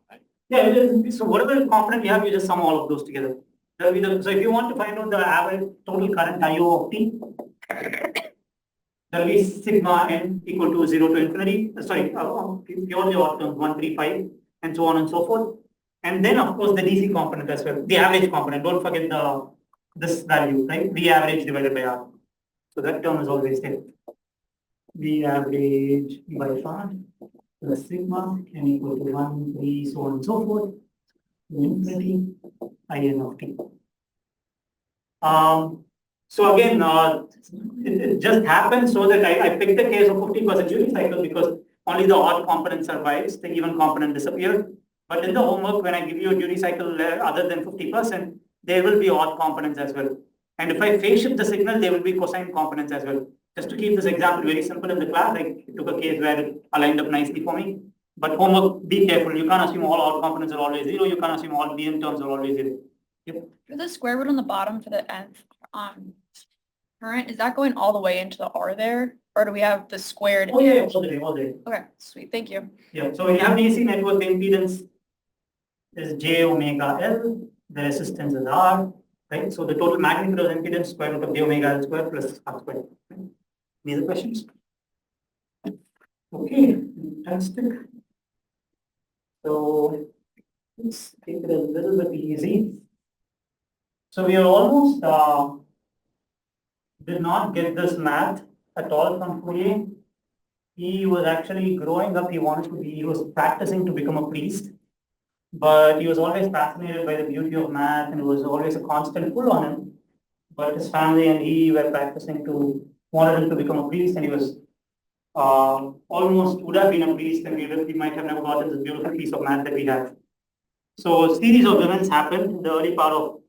Yeah, it is. So whatever component you have, you just sum all of those together. That will be the, so if you want to find out the average total current IO of t, there will be sigma n equal to 0 to infinity, purely odd terms, 1, 3, 5, and so on and so forth. And then of course the DC component as well, the average component, don't forget this value, right? V average divided by R. So that term is always there. V average by R plus sigma n equal to 1, 3, so on and so forth, to infinity, In of t. So again, it just happens so that I picked the case of 50% duty cycle because only the odd component survives, the even component disappeared. But in the homework, when I give you a duty cycle other than 50%, there will be odd components as well. And if I phase shift the signal, there will be cosine components as well. Just to keep this example very simple in the class, I took a case where it aligned up nicely for me. But homework, be careful. You can't assume all odd components are always 0. You can't assume all Bn terms are always 0. Yep. For the square root on the bottom for the nth current, is that going all the way into the R there? Or do we have the squared? Oh yeah, all day. Okay, sweet, thank you. Yeah, so when you have DC network, the impedance is J omega L, the resistance is R, right? So the total magnitude of the impedance square root of J omega L square plus R square. Any other questions? Okay, fantastic. So let's take it a little bit easy. So we are almost did not get this math at all from Fourier. He was actually growing up, he was practicing to become a priest, but he was always fascinated by the beauty of math and it was always a constant pull on him. But his family and he were wanted him to become a priest and he was almost would have been a priest and we might have never gotten this beautiful piece of math that we have. So a series of events happened in the early part of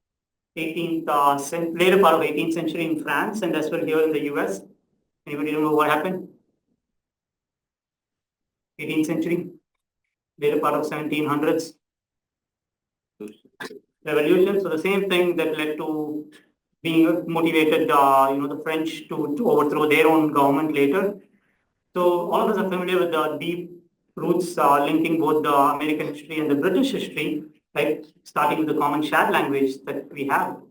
later part of 18th century in France and as well here in the US. Anybody know what happened? 18th century, later part of 1700s. Revolution. So the same thing that led to being motivated, the French to overthrow their own government later. So all of us are familiar with the deep roots linking both the American history and the British history, right? Starting with the common shared language that we have.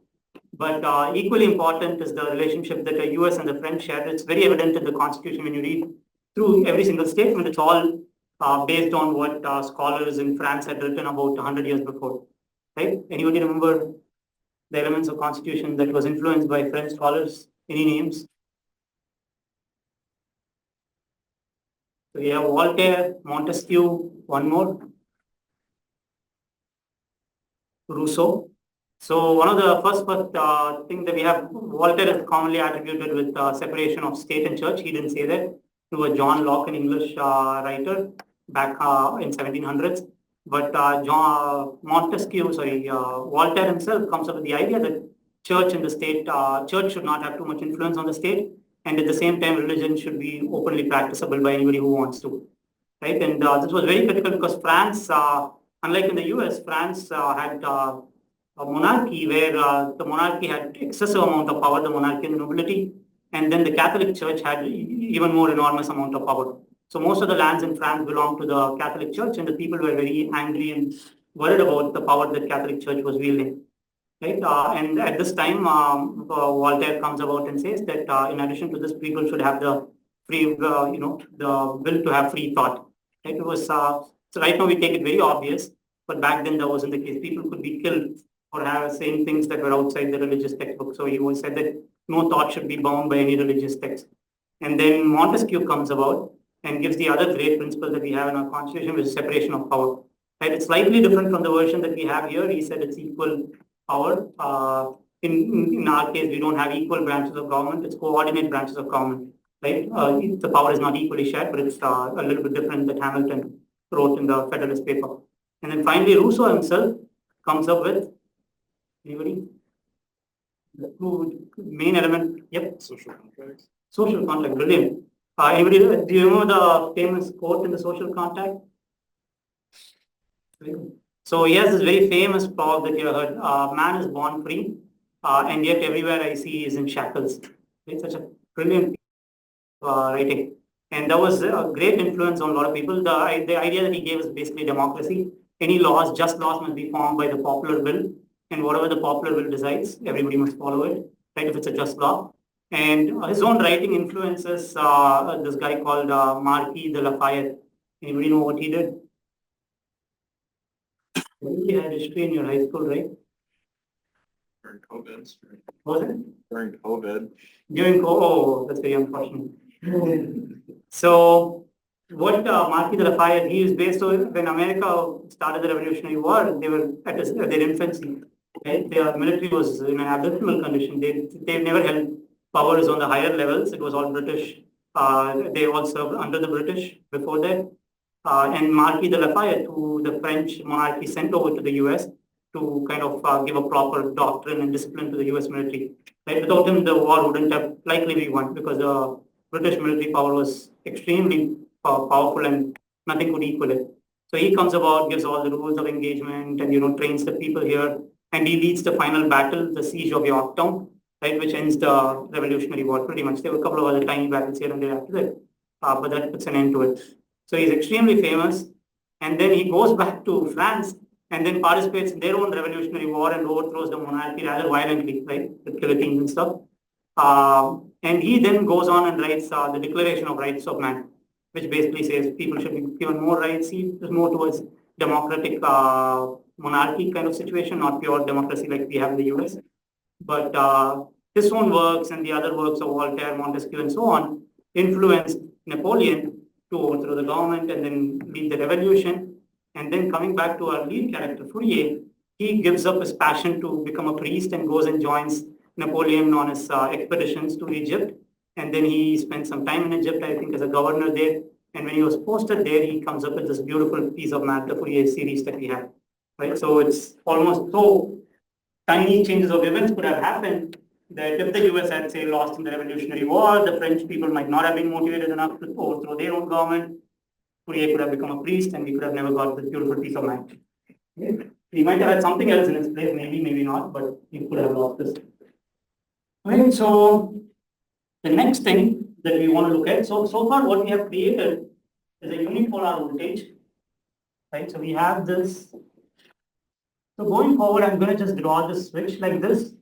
But equally important is the relationship that the US and the French shared. It's very evident in the Constitution when you read through every single statement. It's all based on what scholars in France had written about 100 years before, right? Anybody remember the elements of Constitution that was influenced by French scholars? Any names? So we have Voltaire, Montesquieu, one more, Rousseau. So one of the first thing that we have, Voltaire is commonly attributed with separation of state and church. He didn't say that. It was John Locke, an English writer back in 1700s. But Voltaire himself comes up with the idea that church and the state, church should not have too much influence on the state, and at the same time, religion should be openly practicable by anybody who wants to, right? And this was very critical because France, unlike in the US, France had a monarchy where the monarchy had excessive amount of power, the monarchy and the nobility, and then the Catholic Church had even more enormous amount of power. So most of the lands in France belonged to the Catholic Church, and the people were very angry and worried about the power that Catholic Church was wielding. Right, and at this time, Voltaire comes about and says that in addition to this, people should have the free, the will to have free thought. Right, it was so right now we take it very obvious, but back then that wasn't the case. People could be killed for saying things that were outside the religious textbook. So he always said that no thought should be bound by any religious text. And then Montesquieu comes about and gives the other great principle that we have in our constitution, which is separation of power. Right, it's slightly different from the version that we have here. He said it's equal power. In our case, we don't have equal branches of government. It's coordinate branches of government, right? The power is not equally shared, but it's a little bit different that Hamilton wrote in the Federalist paper. And then finally, Rousseau himself comes up with, anybody? The two main element, yep. Social contracts. Social contract, brilliant. Anybody, do you remember the famous quote in the social contract? So he has this very famous proverb that you heard, man is born free, and yet everywhere I see is in shackles. It's such a brilliant writing. And that was a great influence on a lot of people. The idea that he gave is basically democracy. Any laws, just laws must be formed by the popular will, and whatever the popular will decides, everybody must follow it, right, if it's a just law. And his own writing influences this guy called Marquis de Lafayette. Anybody know what he did? You had history in your high school, right? During COVID. Was it? During COVID. During COVID, oh, that's very unfortunate. So, what Marquis de Lafayette, he is based on when America started the Revolutionary War, they were at their infancy. Right? Their military was in an abysmal condition. They never held powers on the higher levels. It was all British. They all served under the British before that. And Marquis de Lafayette, who the French monarchy sent over to the US to kind of give a proper doctrine and discipline to the US military. Right? Without him, the war wouldn't have likely be won because the British military power was extremely powerful and nothing could equal it. So he comes about, gives all the rules of engagement and, trains the people here. And he leads the final battle, the siege of Yorktown, right, which ends the Revolutionary War pretty much. There were a couple of other tiny battles here and there after that, but that puts an end to it. So he's extremely famous, and then he goes back to France and then participates in their own revolutionary war and overthrows the monarchy rather violently, right, with guillotines and stuff. And he then goes on and writes the Declaration of Rights of Man, which basically says people should be given more rights. He is more towards democratic monarchy kind of situation, not pure democracy like we have in the US. But his own works and the other works of Voltaire, Montesquieu, and so on influenced Napoleon to overthrow the government and then lead the revolution. And then coming back to our lead character, Fourier, he gives up his passion to become a priest and goes and joins Napoleon on his expeditions to Egypt. And then he spent some time in Egypt, I think, as a governor there. And when he was posted there, he comes up with this beautiful piece of math, the Fourier series that we have. Right? So it's almost so tiny changes of events could have happened that if the US had, say, lost in the Revolutionary War, the French people might not have been motivated enough to overthrow their own government. Fourier could have become a priest and we could have never got this beautiful piece of math. He might have had something else in his place, maybe, maybe not, but he could have lost this. Okay, so the next thing that we want to look at, so far what we have created is a unipolar voltage, right? So we have this. So going forward, I'm going to just draw this switch like this,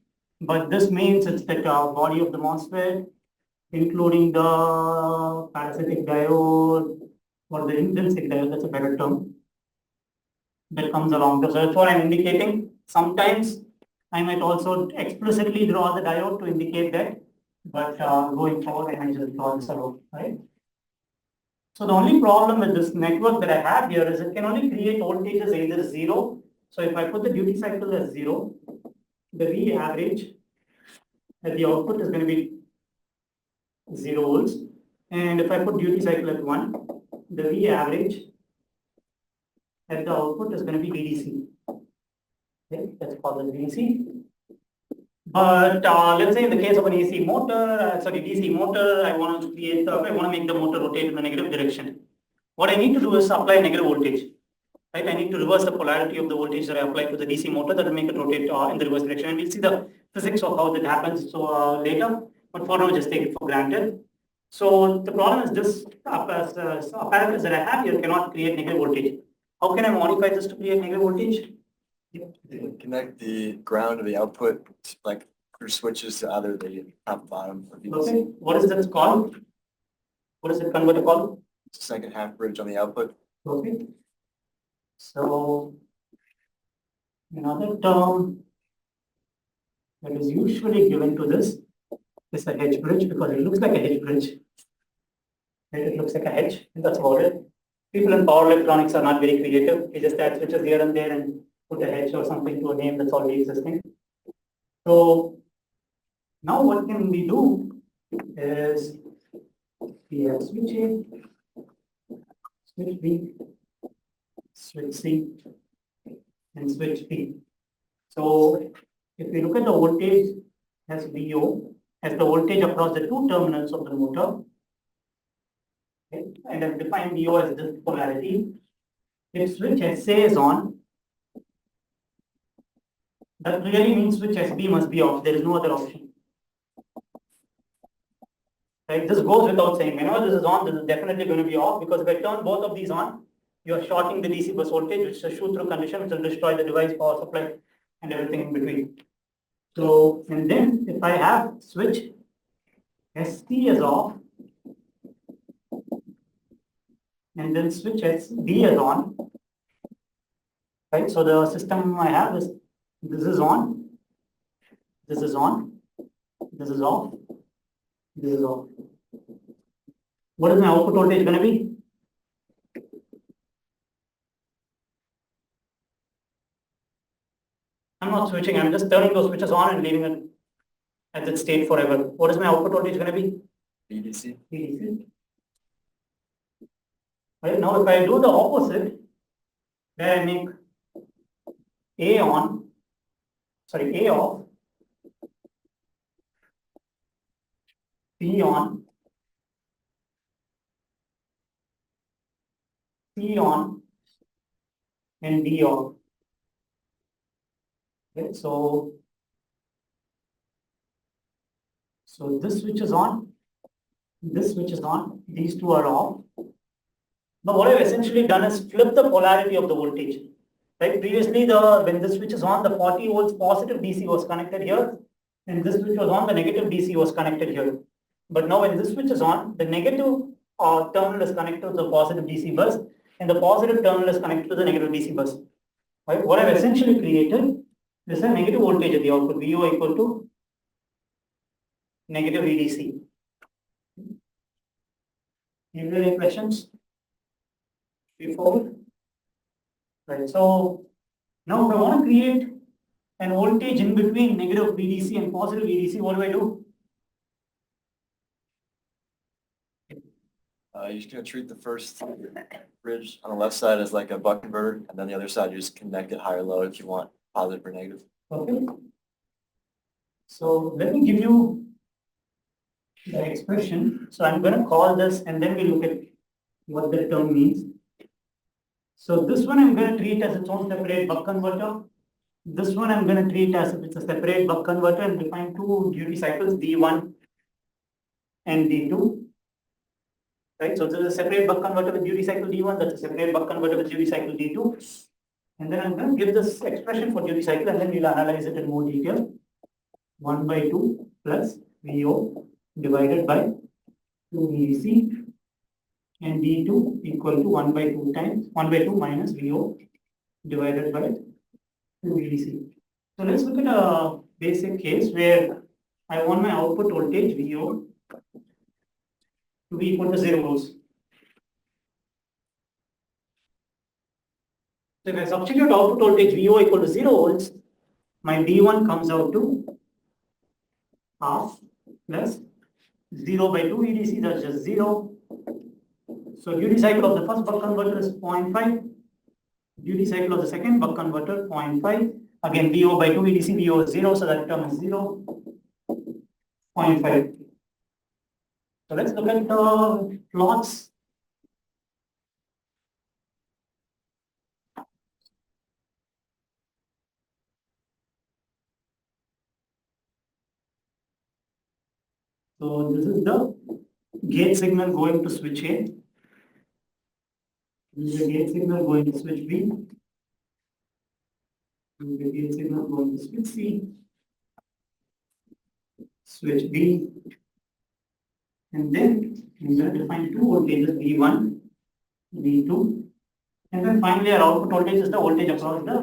but this means it's the body of the MOSFET, including the parasitic diode or the intrinsic diode, that's a better term, that comes along. So that's what I'm indicating. Sometimes I might also explicitly draw the diode to indicate that, but going forward, I might just draw this alone, right? So the only problem with this network that I have here is it can only create voltages either 0. So if I put the duty cycle as 0, the V average at the output is going to be 0 volts. And if I put duty cycle at 1, the V average at the output is going to be VDC. Okay, let's call it VDC. But let's say in the case of an AC motor, DC motor, I want to make the motor rotate in the negative direction. What I need to do is apply negative voltage. Right? I need to reverse the polarity of the voltage that I apply to the DC motor that will make it rotate in the reverse direction. And we'll see the physics of how that happens later. But for now, just take it for granted. So the problem is this apparatus that I have here cannot create negative voltage. How can I modify this to create negative voltage? You can connect the ground to the output, like through switches to either the top, bottom, or VDC. Okay, what is that called? What is it converter called? It's a second half bridge on the output. Okay. So another term that is usually given to this is a hedge bridge because it looks like a hedge bridge. Right? It looks like a hedge, and that's about it. People in power electronics are not very creative. They just add switches here and there and put a hedge or something to a name that's already existing. So now what can we do is we have switch A, switch B, switch C, and switch B. So if we look at the voltage as VO, as the voltage across the two terminals of the motor, okay, and I've defined VO as this polarity. If switch SA is on, that really means switch SB must be off. There is no other option. Right? This goes without saying. Whenever this is on, this is definitely going to be off because if I turn both of these on, you are shorting the DC bus voltage, which is a shoot-through condition, which will destroy the device power supply and everything in between. So, and then if I have switch SC is off, and then switch SB is on, right? So the system I have is this is on, this is on, this is off, this is off. What is my output voltage going to be? I'm not switching, I'm just turning those switches on and leaving it at that state forever. What is my output voltage going to be? VDC. VDC. Right, now if I do the opposite, where I make A on, A off, B on, C on, and D off. Okay, so this switch is on, this switch is on, these two are off. Now what I've essentially done is flip the polarity of the voltage. Right? Previously, when this switch is on, the 40 volts positive DC was connected here, and this switch was on, the negative DC was connected here. But now when this switch is on, the negative terminal is connected to the positive DC bus, and the positive terminal is connected to the negative DC bus. Right? What I've essentially created is a negative voltage at the output, VO equal to negative VDC. Any questions? Before? Right. So now if I want to create an voltage in between negative VDC and positive VDC, what do? You're just going to treat the first bridge on the left side as like a buck converter, and then the other side you just connect it higher low if you want positive or negative. Okay. So let me give you the expression. So I'm going to call this and then we look at what the term means. So this one I'm going to treat as its own separate buck converter. This one I'm going to treat as if it's a separate buck converter and define two duty cycles, D1 and D2. Right, so this is a separate buck converter with duty cycle D1, that's a separate buck converter with duty cycle D2. And then I'm going to give this expression for duty cycle and then we'll analyze it in more detail. 1 by 2 plus VO divided by 2 VDC and D2 equal to 1 by 2 times 1 by 2 minus VO divided by 2 VDC. So let's look at a basic case where I want my output voltage VO to be equal to 0 volts. So if I substitute output voltage VO equal to 0 volts, my V1 comes out to half plus 0 by 2 EDC, that's just 0. So duty cycle of the first buck converter is 0.5. Duty cycle of the second buck converter 0.5. Again, VO by 2 EDC, VO is 0, so that term is 0. 0.5. So let's look at the plots. So this is the gate signal going to switch A. This is the gate signal going to switch B. This is the gate signal going to switch C. Switch B. And then we're going to define two voltages, V1, V2. And then finally our output voltage is the voltage across the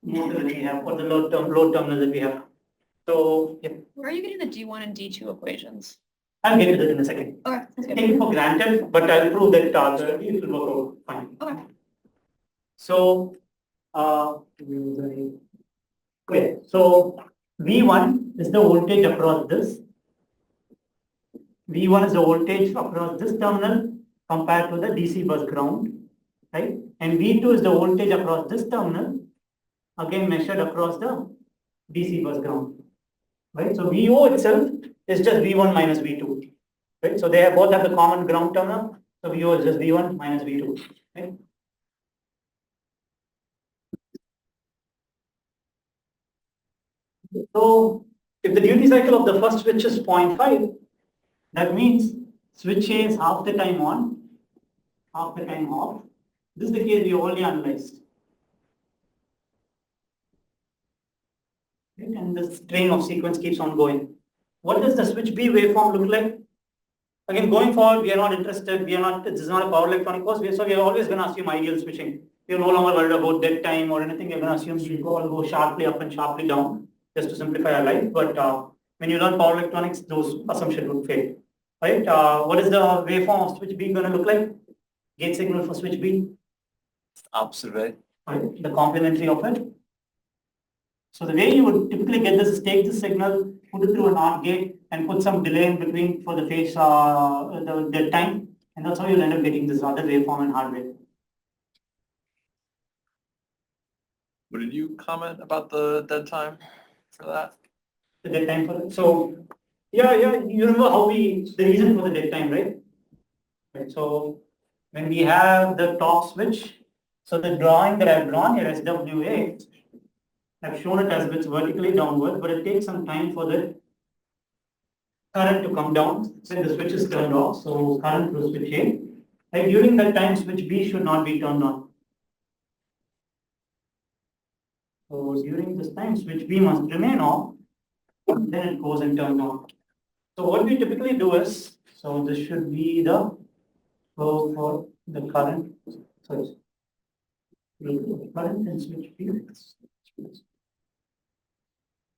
motor that we have, or the load terminal that we have. So yeah, Where are you getting the D1 and D2 equations? I'll get to that in a second. Okay, that's I good. take it for granted, but I'll prove that it will work out fine. Okay. So, okay, so V1 is the voltage across this. V1 is the voltage across this terminal compared to the DC bus ground, right? And V2 is the voltage across this terminal, again measured across the DC bus ground, right? So VO itself is just V1 minus V2, right? So they both have the common ground terminal, so VO is just V1 minus V2, right? So if the duty cycle of the first switch is 0.5, that means switch A is half the time on, half the time off. This is the case we already analyzed. Okay, and this train of sequence keeps on going. What does the switch B waveform look like? Again, going forward, we are not interested, this is not a power electronic course, so we are always going to assume ideal switching. We are no longer worried about dead time or anything, we are going to assume we all go sharply up and sharply down, just to simplify our life. But when you learn power electronics, those assumptions would fail. Right? What is the waveform of switch B going to look like? Gate signal for switch B. Opposite way. Right? The complementary of it. So the way you would typically get this is take the signal, put it through an AND gate, and put some delay in between for the phase, the dead time, and that's how you'll end up getting this other waveform in hardware. What did you comment about the dead time for that? The dead time for it. So yeah, you remember how the reason for the dead time, right? Right. So when we have the top switch, so the drawing that I've drawn here as SWA, I've shown it as it's vertically downward, but it takes some time for the current to come down when the switch is turned off. So current through switch A. Right, during that time, switch B should not be turned on. So during this time, switch B must remain off, then it goes and turns on. So what we typically do is, so this should be the flow for the current, sorry, the current and switch B.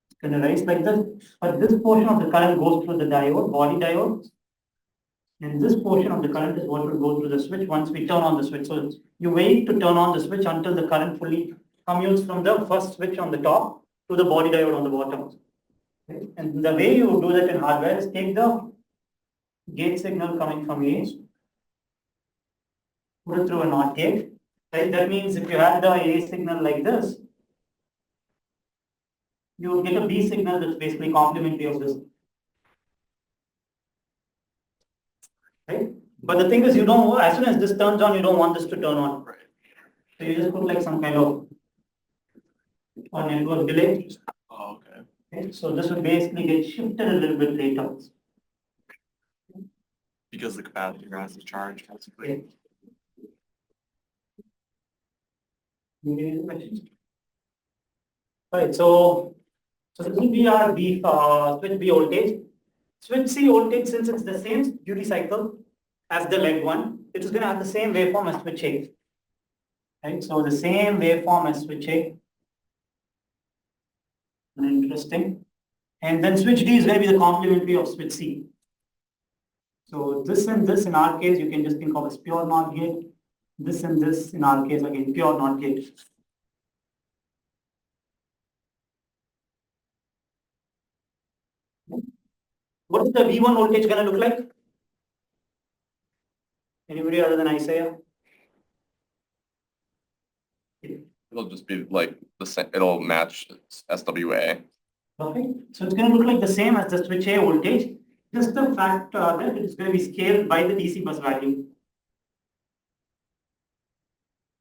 It's going to rise like this, but this portion of the current goes through the diode, body diode, and this portion of the current is what will go through the switch once we turn on the switch. So you wait to turn on the switch until the current fully commutes from the first switch on the top to the body diode on the bottom. Okay. And the way you do that in hardware is take the gate signal coming from A, put it through a NOT gate. Right? That means if you had the A signal like this, you would get a B signal that's basically complementary of this. Right? But the thing is, you don't, as soon as this turns on, you don't want this to turn on. Right. So you just put like some kind of network delay. Oh, okay. Okay? So this would basically get shifted a little bit later. Because the capacitor has to charge, basically. Any questions? Right, so this will be our switch B voltage. Switch C voltage, since it's the same duty cycle as the leg one, it is going to have the same waveform as switch A. Right, so the same waveform as switch A. Interesting. And then switch D is going to be the complementary of switch C. So this and this in our case, you can just think of as pure NOT gate. This and this in our case, again, pure NOT gate. What is the V1 voltage gonna look like? Anybody other than Isaiah? It'll just be like the same, it'll match SWA. Okay, so it's gonna look like the same as the switch A voltage, just the fact that it's gonna be scaled by the DC bus value.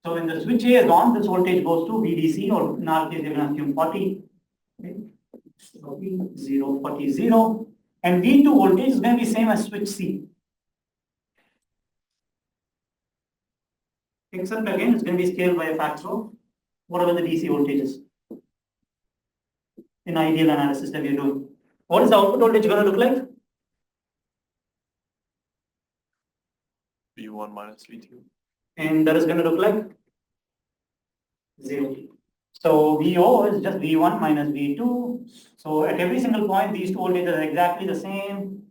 So when the switch A is on, this voltage goes to VDC, or in our case, we're gonna assume 40. Okay. 0, 40, 0. And V2 voltage is gonna be same as switch C. Except again, it's gonna be scaled by a factor of whatever the DC voltage is. In ideal analysis that we're doing. What is the output voltage gonna look like? V1 minus V2. And that is going to look like 0. So VO is just V1 minus V2. So at every single point, these two voltages are exactly the same.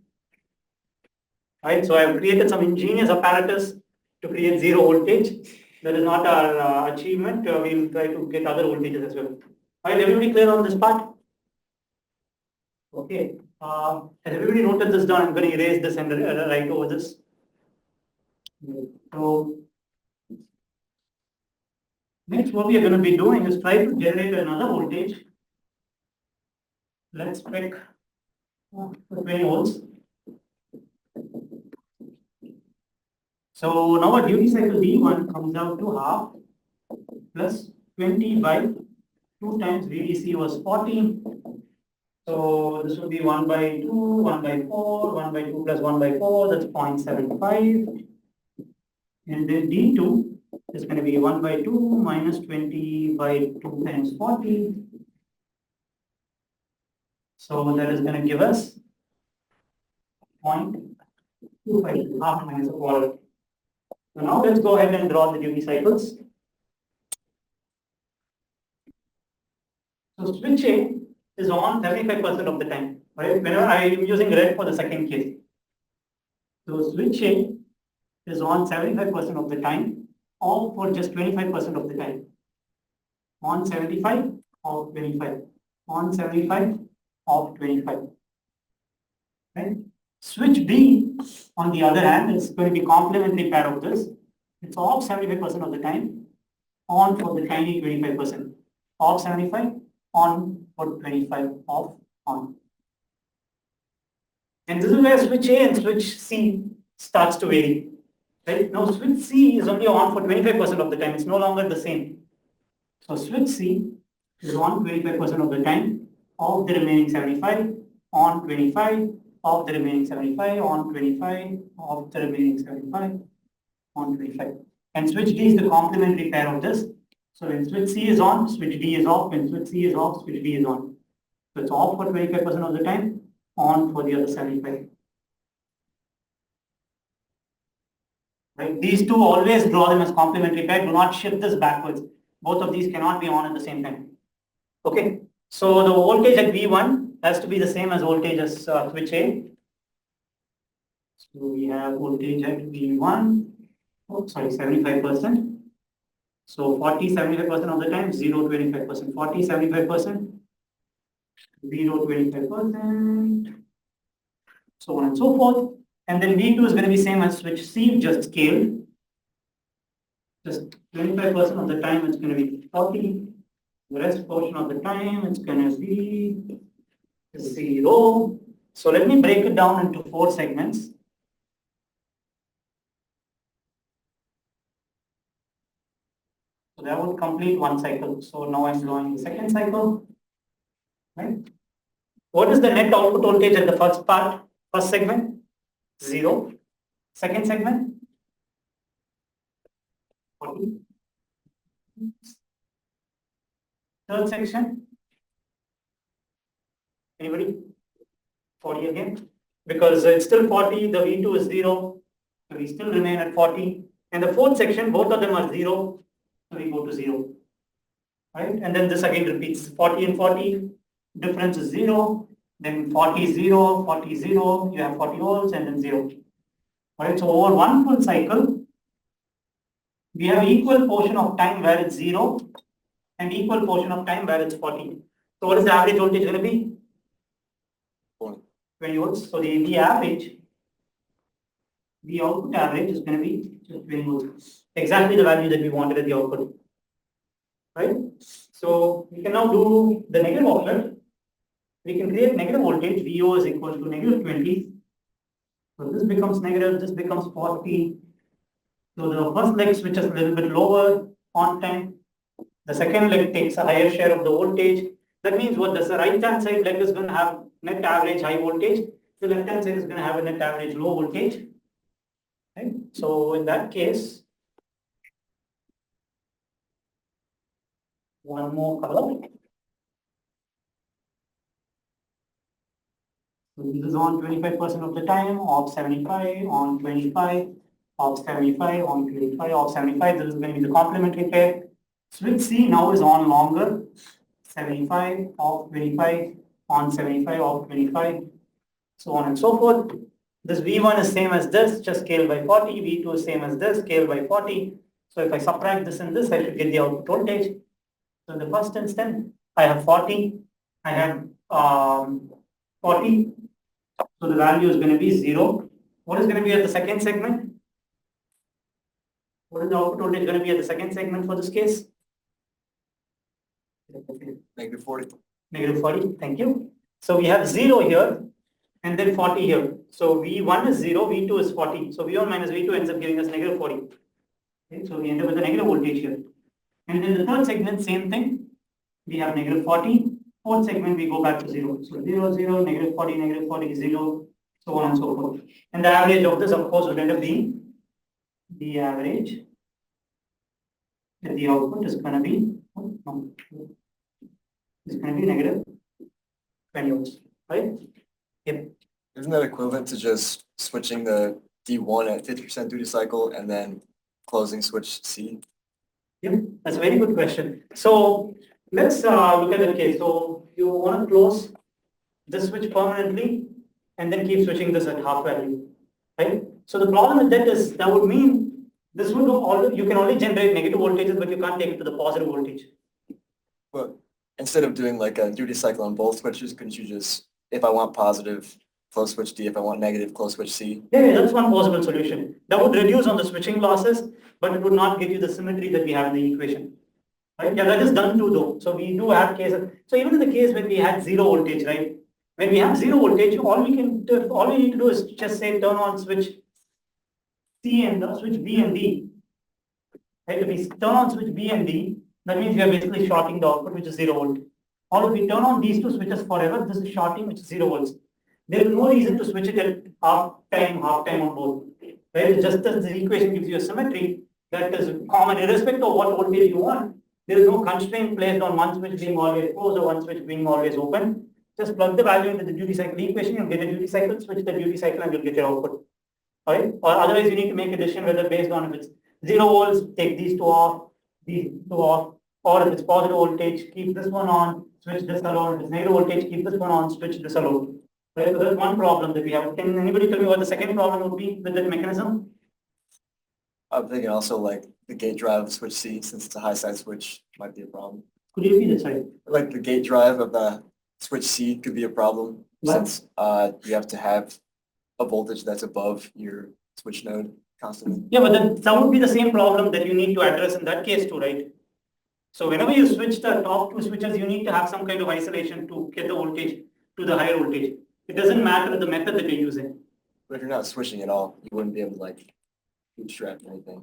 Right, so I have created some ingenious apparatus to create 0 voltage. That is not our achievement. We'll try to get other voltages as well. Right, everybody clear on this part? Okay. Has everybody noted this down? I'm going to erase this and write over this. So next, what we are going to be doing is try to generate another voltage. Let's pick 20 volts. So now our duty cycle V1 comes out to half plus 20 by 2 times VDC was 40. So this would be 1 by 2, 1 by 4, 1 by 2 plus 1 by 4, that's 0.75. And then D2 is going to be 1 by 2 minus 20 by 2 times 40. So that is going to give us 0.25, half minus a quarter. So now let's go ahead and draw the duty cycles. So switch A is on 75% of the time, right? Whenever I am using red for the second case. So switch A is on 75% of the time, or for just 25% of the time. On 75 of 25. On 75 of 25. Right? Switch B, on the other hand, is going to be complementary pair of this. It's off 75% of the time, on for the tiny 25%. Off 75, on for 25, off, on. And this is where switch A and switch C starts to vary. Right? Now switch C is only on for 25% of the time. It's no longer the same. So switch C is on 25% of the time, of the remaining 75, on 25, of the remaining 75, on 25, of the remaining 75, on 25. And switch D is the complementary pair of this. So when switch C is on, switch D is off. When switch C is off, switch D is on. So it's off for 25% of the time, on for the other 75. Right? These two, always draw them as complementary pair. Do not shift this backwards. Both of these cannot be on at the same time. Okay. So the voltage at V1 has to be the same as voltage as switch A. So we have voltage at V1. Oh, sorry, 75%. So 40, 75% of the time, 0, 25%. 40, 75%. 0, 25%. So on and so forth. And then V2 is going to be same as switch C, just scaled. Just 25% of the time it's going to be 40. The rest portion of the time it's going to be 0. So let me break it down into 4 segments. So that would complete one cycle. So now I'm drawing the second cycle. Right? What is the net output voltage at the first part, first segment? 0. Second segment? 40. Third section? Anybody? 40 again? Because it's still 40, the V2 is 0, so we still remain at 40. And the fourth section, both of them are 0, so we go to 0. Right? And then this again repeats, 40 and 40, difference is 0, then 40, 0, 40, 0, you have 40 volts and then 0. Alright, so over one full cycle, we have equal portion of time where it's 0 and equal portion of time where it's 40. So what is the average voltage going to be? 20. 20 volts. So the average, the output average is going to be just 20 volts. Exactly the value that we wanted at the output. Right? So we can now do the negative offset. We can create negative voltage. VO is equal to negative 20. So this becomes negative, this becomes 40. So the first leg switches a little bit lower on time. The second leg takes a higher share of the voltage. That means what does the right hand side leg is going to have net average high voltage. The left hand side is going to have a net average low voltage. Right? So in that case, one more color. So this is on 25% of the time, off 75, on 25, off 75, on 25, off 75. This is going to be the complementary pair. Switch C now is on longer, 75, off 25, on 75, off 25, so on and so forth. This V1 is same as this, just scale by 40, V2 is same as this, scale by 40. So if I subtract this and this, I should get the output voltage. So in the first instance, I have 40, I have 40. So the value is going to be 0. What is going to be at the second segment? What is the output voltage going to be at the second segment for this case? Negative 40. Negative 40, thank you. So we have 0 here and then 40 here. So V1 is 0, V2 is 40. So V1 minus V2 ends up giving us negative 40. Okay, so we end up with a negative voltage here. And then the third segment, same thing. We have negative 40. Fourth segment, we go back to 0. So 0, 0, negative 40, 0, so on and so forth. And the average of this, of course, would end up being the average. And the output is going to be, it's going to be negative 20 volts, right? Yep. Isn't that equivalent to just switching the D1 at 50% duty cycle and then closing switch C? Yep, that's a very good question. So let's look at the case. So you want to close this switch permanently and then keep switching this at half value, right? So the problem with that is that would mean this would you can only generate negative voltages, but you can't take it to the positive voltage. Well, instead of doing like a duty cycle on both switches, couldn't you just, if I want positive, close switch D, if I want negative, close switch C? Yeah, that's one possible solution. That would reduce on the switching losses, but it would not give you the symmetry that we have in the equation. Right? Yeah, that is done too though. So we do have cases. So even in the case when we had 0 voltage, right? When we have 0 voltage, all we need to do is just say turn on switch C and switch B and D. Right? If we turn on switch B and D, that means we are basically shorting the output, which is 0 volt. Or if we turn on these two switches forever, this is shorting, which is 0 volts. There is no reason to switch it at half time on both. Right? It's just as the equation gives you a symmetry that is common irrespective of what voltage you want. There is no constraint placed on one switch being always closed or one switch being always open. Just plug the value into the duty cycle equation, you'll get a duty cycle, switch the duty cycle and you'll get your output. Alright? Or otherwise you need to make a decision whether based on if it's 0 volts, take these two off, or if it's positive voltage, keep this one on, switch this alone. If it's negative voltage, keep this one on, switch this alone. Right? So that's one problem that we have. Can anybody tell me what the second problem would be with that mechanism? I'm thinking also like the gate drive of switch C, since it's a high side switch, might be a problem. Could you repeat it, sorry? Like the gate drive of the switch C could be a problem, What? since you have to have a voltage that's above your switch node constantly. Yeah, but then that would be the same problem that you need to address in that case too, right? So whenever you switch the top two switches, you need to have some kind of isolation to get the voltage to the higher voltage. It doesn't matter the method that you're using. But if you're not switching at all, you wouldn't be able to like bootstrap anything.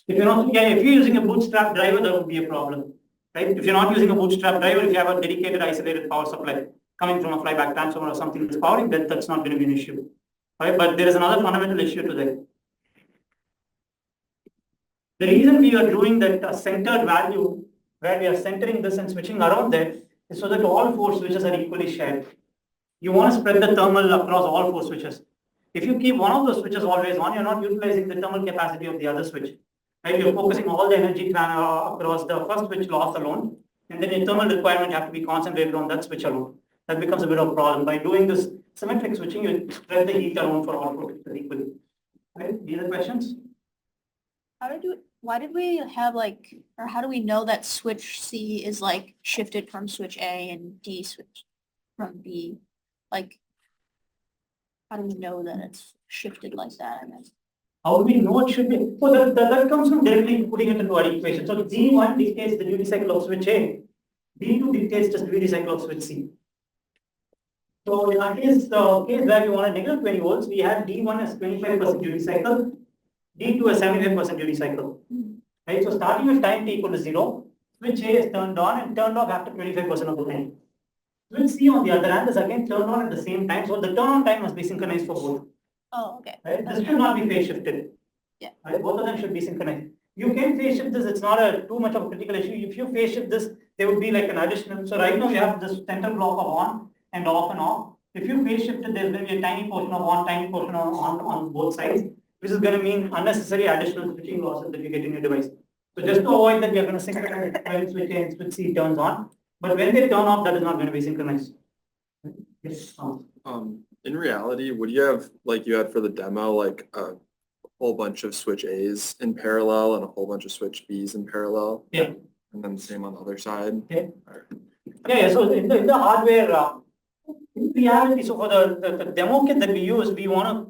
If you're not, yeah, if you're using a bootstrap driver, that would be a problem, right? If you're not using a bootstrap driver, if you have a dedicated isolated power supply coming from a flyback transformer or something that's powering that, that's not going to be an issue, right? But there is another fundamental issue to that. The reason we are doing that centered value, where we are centering this and switching around that, is so that all 4 switches are equally shared. You want to spread the thermal across all 4 switches. If you keep one of those switches always on, you're not utilizing the thermal capacity of the other switch. Right? You're focusing all the energy across the first switch loss alone, and then your thermal requirement have to be concentrated on that switch alone. That becomes a bit of a problem. By doing this symmetric switching, you spread the heat around for all 4 switches equally. Right? Any other questions? Why did we have like, or how do we know that switch C is like shifted from switch A and D switch from B? Like, How do we know that it's shifted like that? I mean, How do we know it should be? So that comes from directly putting it into our equation. So D1 dictates the duty cycle of switch A. D2 dictates the duty cycle of switch C. So in our case, the case where we want a negative 20 volts, we have D1 as 25% duty cycle, D2 as 75% duty cycle. Right? So starting with time t equal to 0, switch A is turned on and turned off after 25% of the time. Switch C on the other hand is again turned on at the same time. So the turn on time must be synchronized for both. oh, okay. Right? This should not be phase shifted. Yeah. Right? Both of them should be synchronized. You can phase shift this, it's not too much of a critical issue. If you phase shift this, there would be like an additional. So right now we have this center block of on and off and off. If you phase shift it, there's going to be a tiny portion of on, tiny portion of on both sides, which is going to mean unnecessary additional switching losses that you get in your device. So just to avoid that, we are going to synchronize when switch A and switch C turns on. But when they turn off, that is not going to be synchronized. Yes. In reality, would you have, like you had for the demo, like a whole bunch of switch A's in parallel and a whole bunch of switch B's in parallel? Yeah. And then the same on the other side? Yeah. Yeah, so in the hardware, in reality, so for the demo kit that we use, we want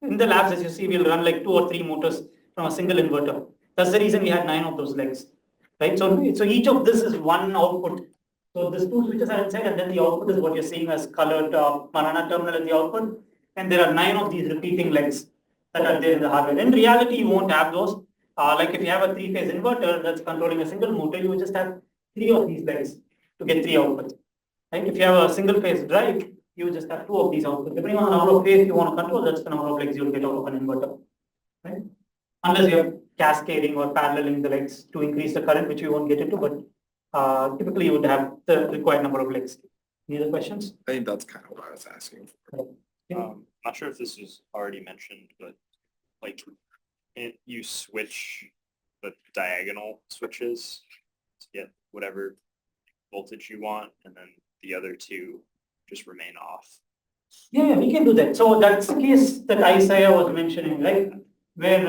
to, in the labs, as you see, we'll run like 2 or 3 motors from a single inverter. That's the reason we had 9 of those legs, right? So each of this is one output. So these 2 switches are inside, and then the output is what you're seeing as colored banana terminal at the output. And there are 9 of these repeating legs that are there in the hardware. In reality, you won't have those. Like if you have a 3-phase inverter that's controlling a single motor, you will just have 3 of these legs to get 3 outputs. Right? If you have a single phase drive, you just have 2 of these outputs. Depending on the number of phase you want to control, that's the number of legs you'll get out of an inverter. Right? Unless you have cascading or paralleling the legs to increase the current, which we won't get into, but typically you would have the required number of legs. Any other questions? I think that's kind of what I was asking. Not sure if this was already mentioned, but like you switch the diagonal switches to get whatever voltage you want, and then the other 2 just remain off. Yeah, we can do that. So that's the case that Isaiah was mentioning, right? Where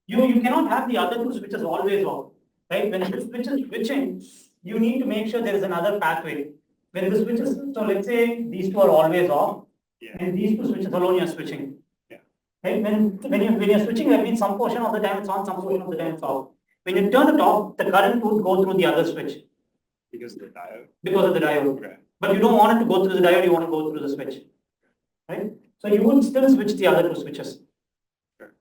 you cannot have the other 2 switches always off, right? When the switch is switching, you need to make sure there is another pathway. When the switches, so let's say these 2 are always off, Yeah. and these 2 switches alone you're switching. Yeah. Right? When you're switching, that means some portion of the time it's on, some portion of the time it's off. When you turn it off, the current would go through the other switch. Because of the diode. Because of the diode. Okay. But you don't want it to go through the diode, you want to go through the switch. Right? So you would still switch the other 2 switches. Sure.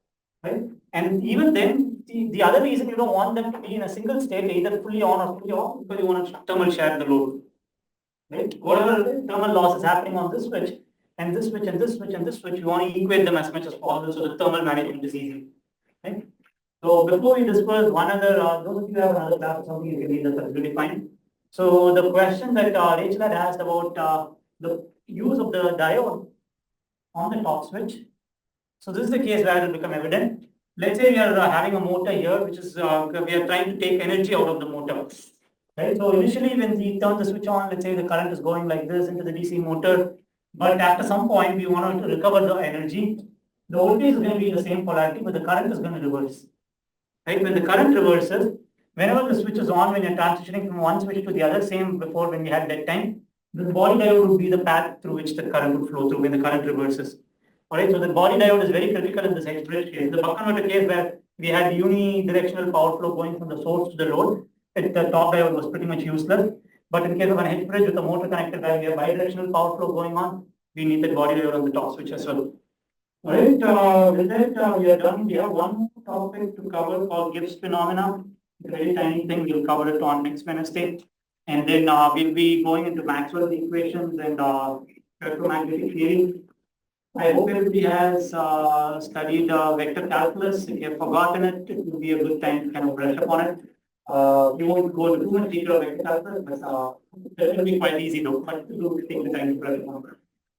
Right? And even then, the other reason you don't want them to be in a single state, either fully on or fully off, because you want to thermal share the load. Right? Whatever thermal loss is happening on this switch, and this switch, and this switch, and this switch, you want to equate them as much as possible so the thermal management is easy. Right? So before we disperse one other, those of you who have another class or something, you can read, that's absolutely fine. So the question that Rachel had asked about the use of the diode on the top switch. So this is the case where it will become evident. Let's say we are having a motor here, which is we are trying to take energy out of the motor. Right? So initially when we turn the switch on, let's say the current is going like this into the DC motor, but after some point we want to recover the energy. The voltage is going to be the same polarity, but the current is going to reverse. Right? When the current reverses, whenever the switch is on, when you're transitioning from one switch to the other, same before when we had that time, the body diode would be the path through which the current would flow through when the current reverses. Alright, so the body diode is very critical in this H-bridge case. The buck converter case where we had unidirectional power flow going from the source to the load, the top diode was pretty much useless. But in case of an H-bridge with a motor connected where we have bidirectional power flow going on, we need that body diode on the top switch as well. Alright, with that we are done. We have one more topic to cover called Gibbs phenomena. It's a very tiny thing, we'll cover it on next Wednesday. And then we'll be going into Maxwell's equations and electromagnetic theory. I hope everybody has studied vector calculus. If you have forgotten it, it will be a good time to kind of brush up on it. We won't go into too much detail of vector calculus, but it will be quite easy though, but we'll take the time to brush up on it.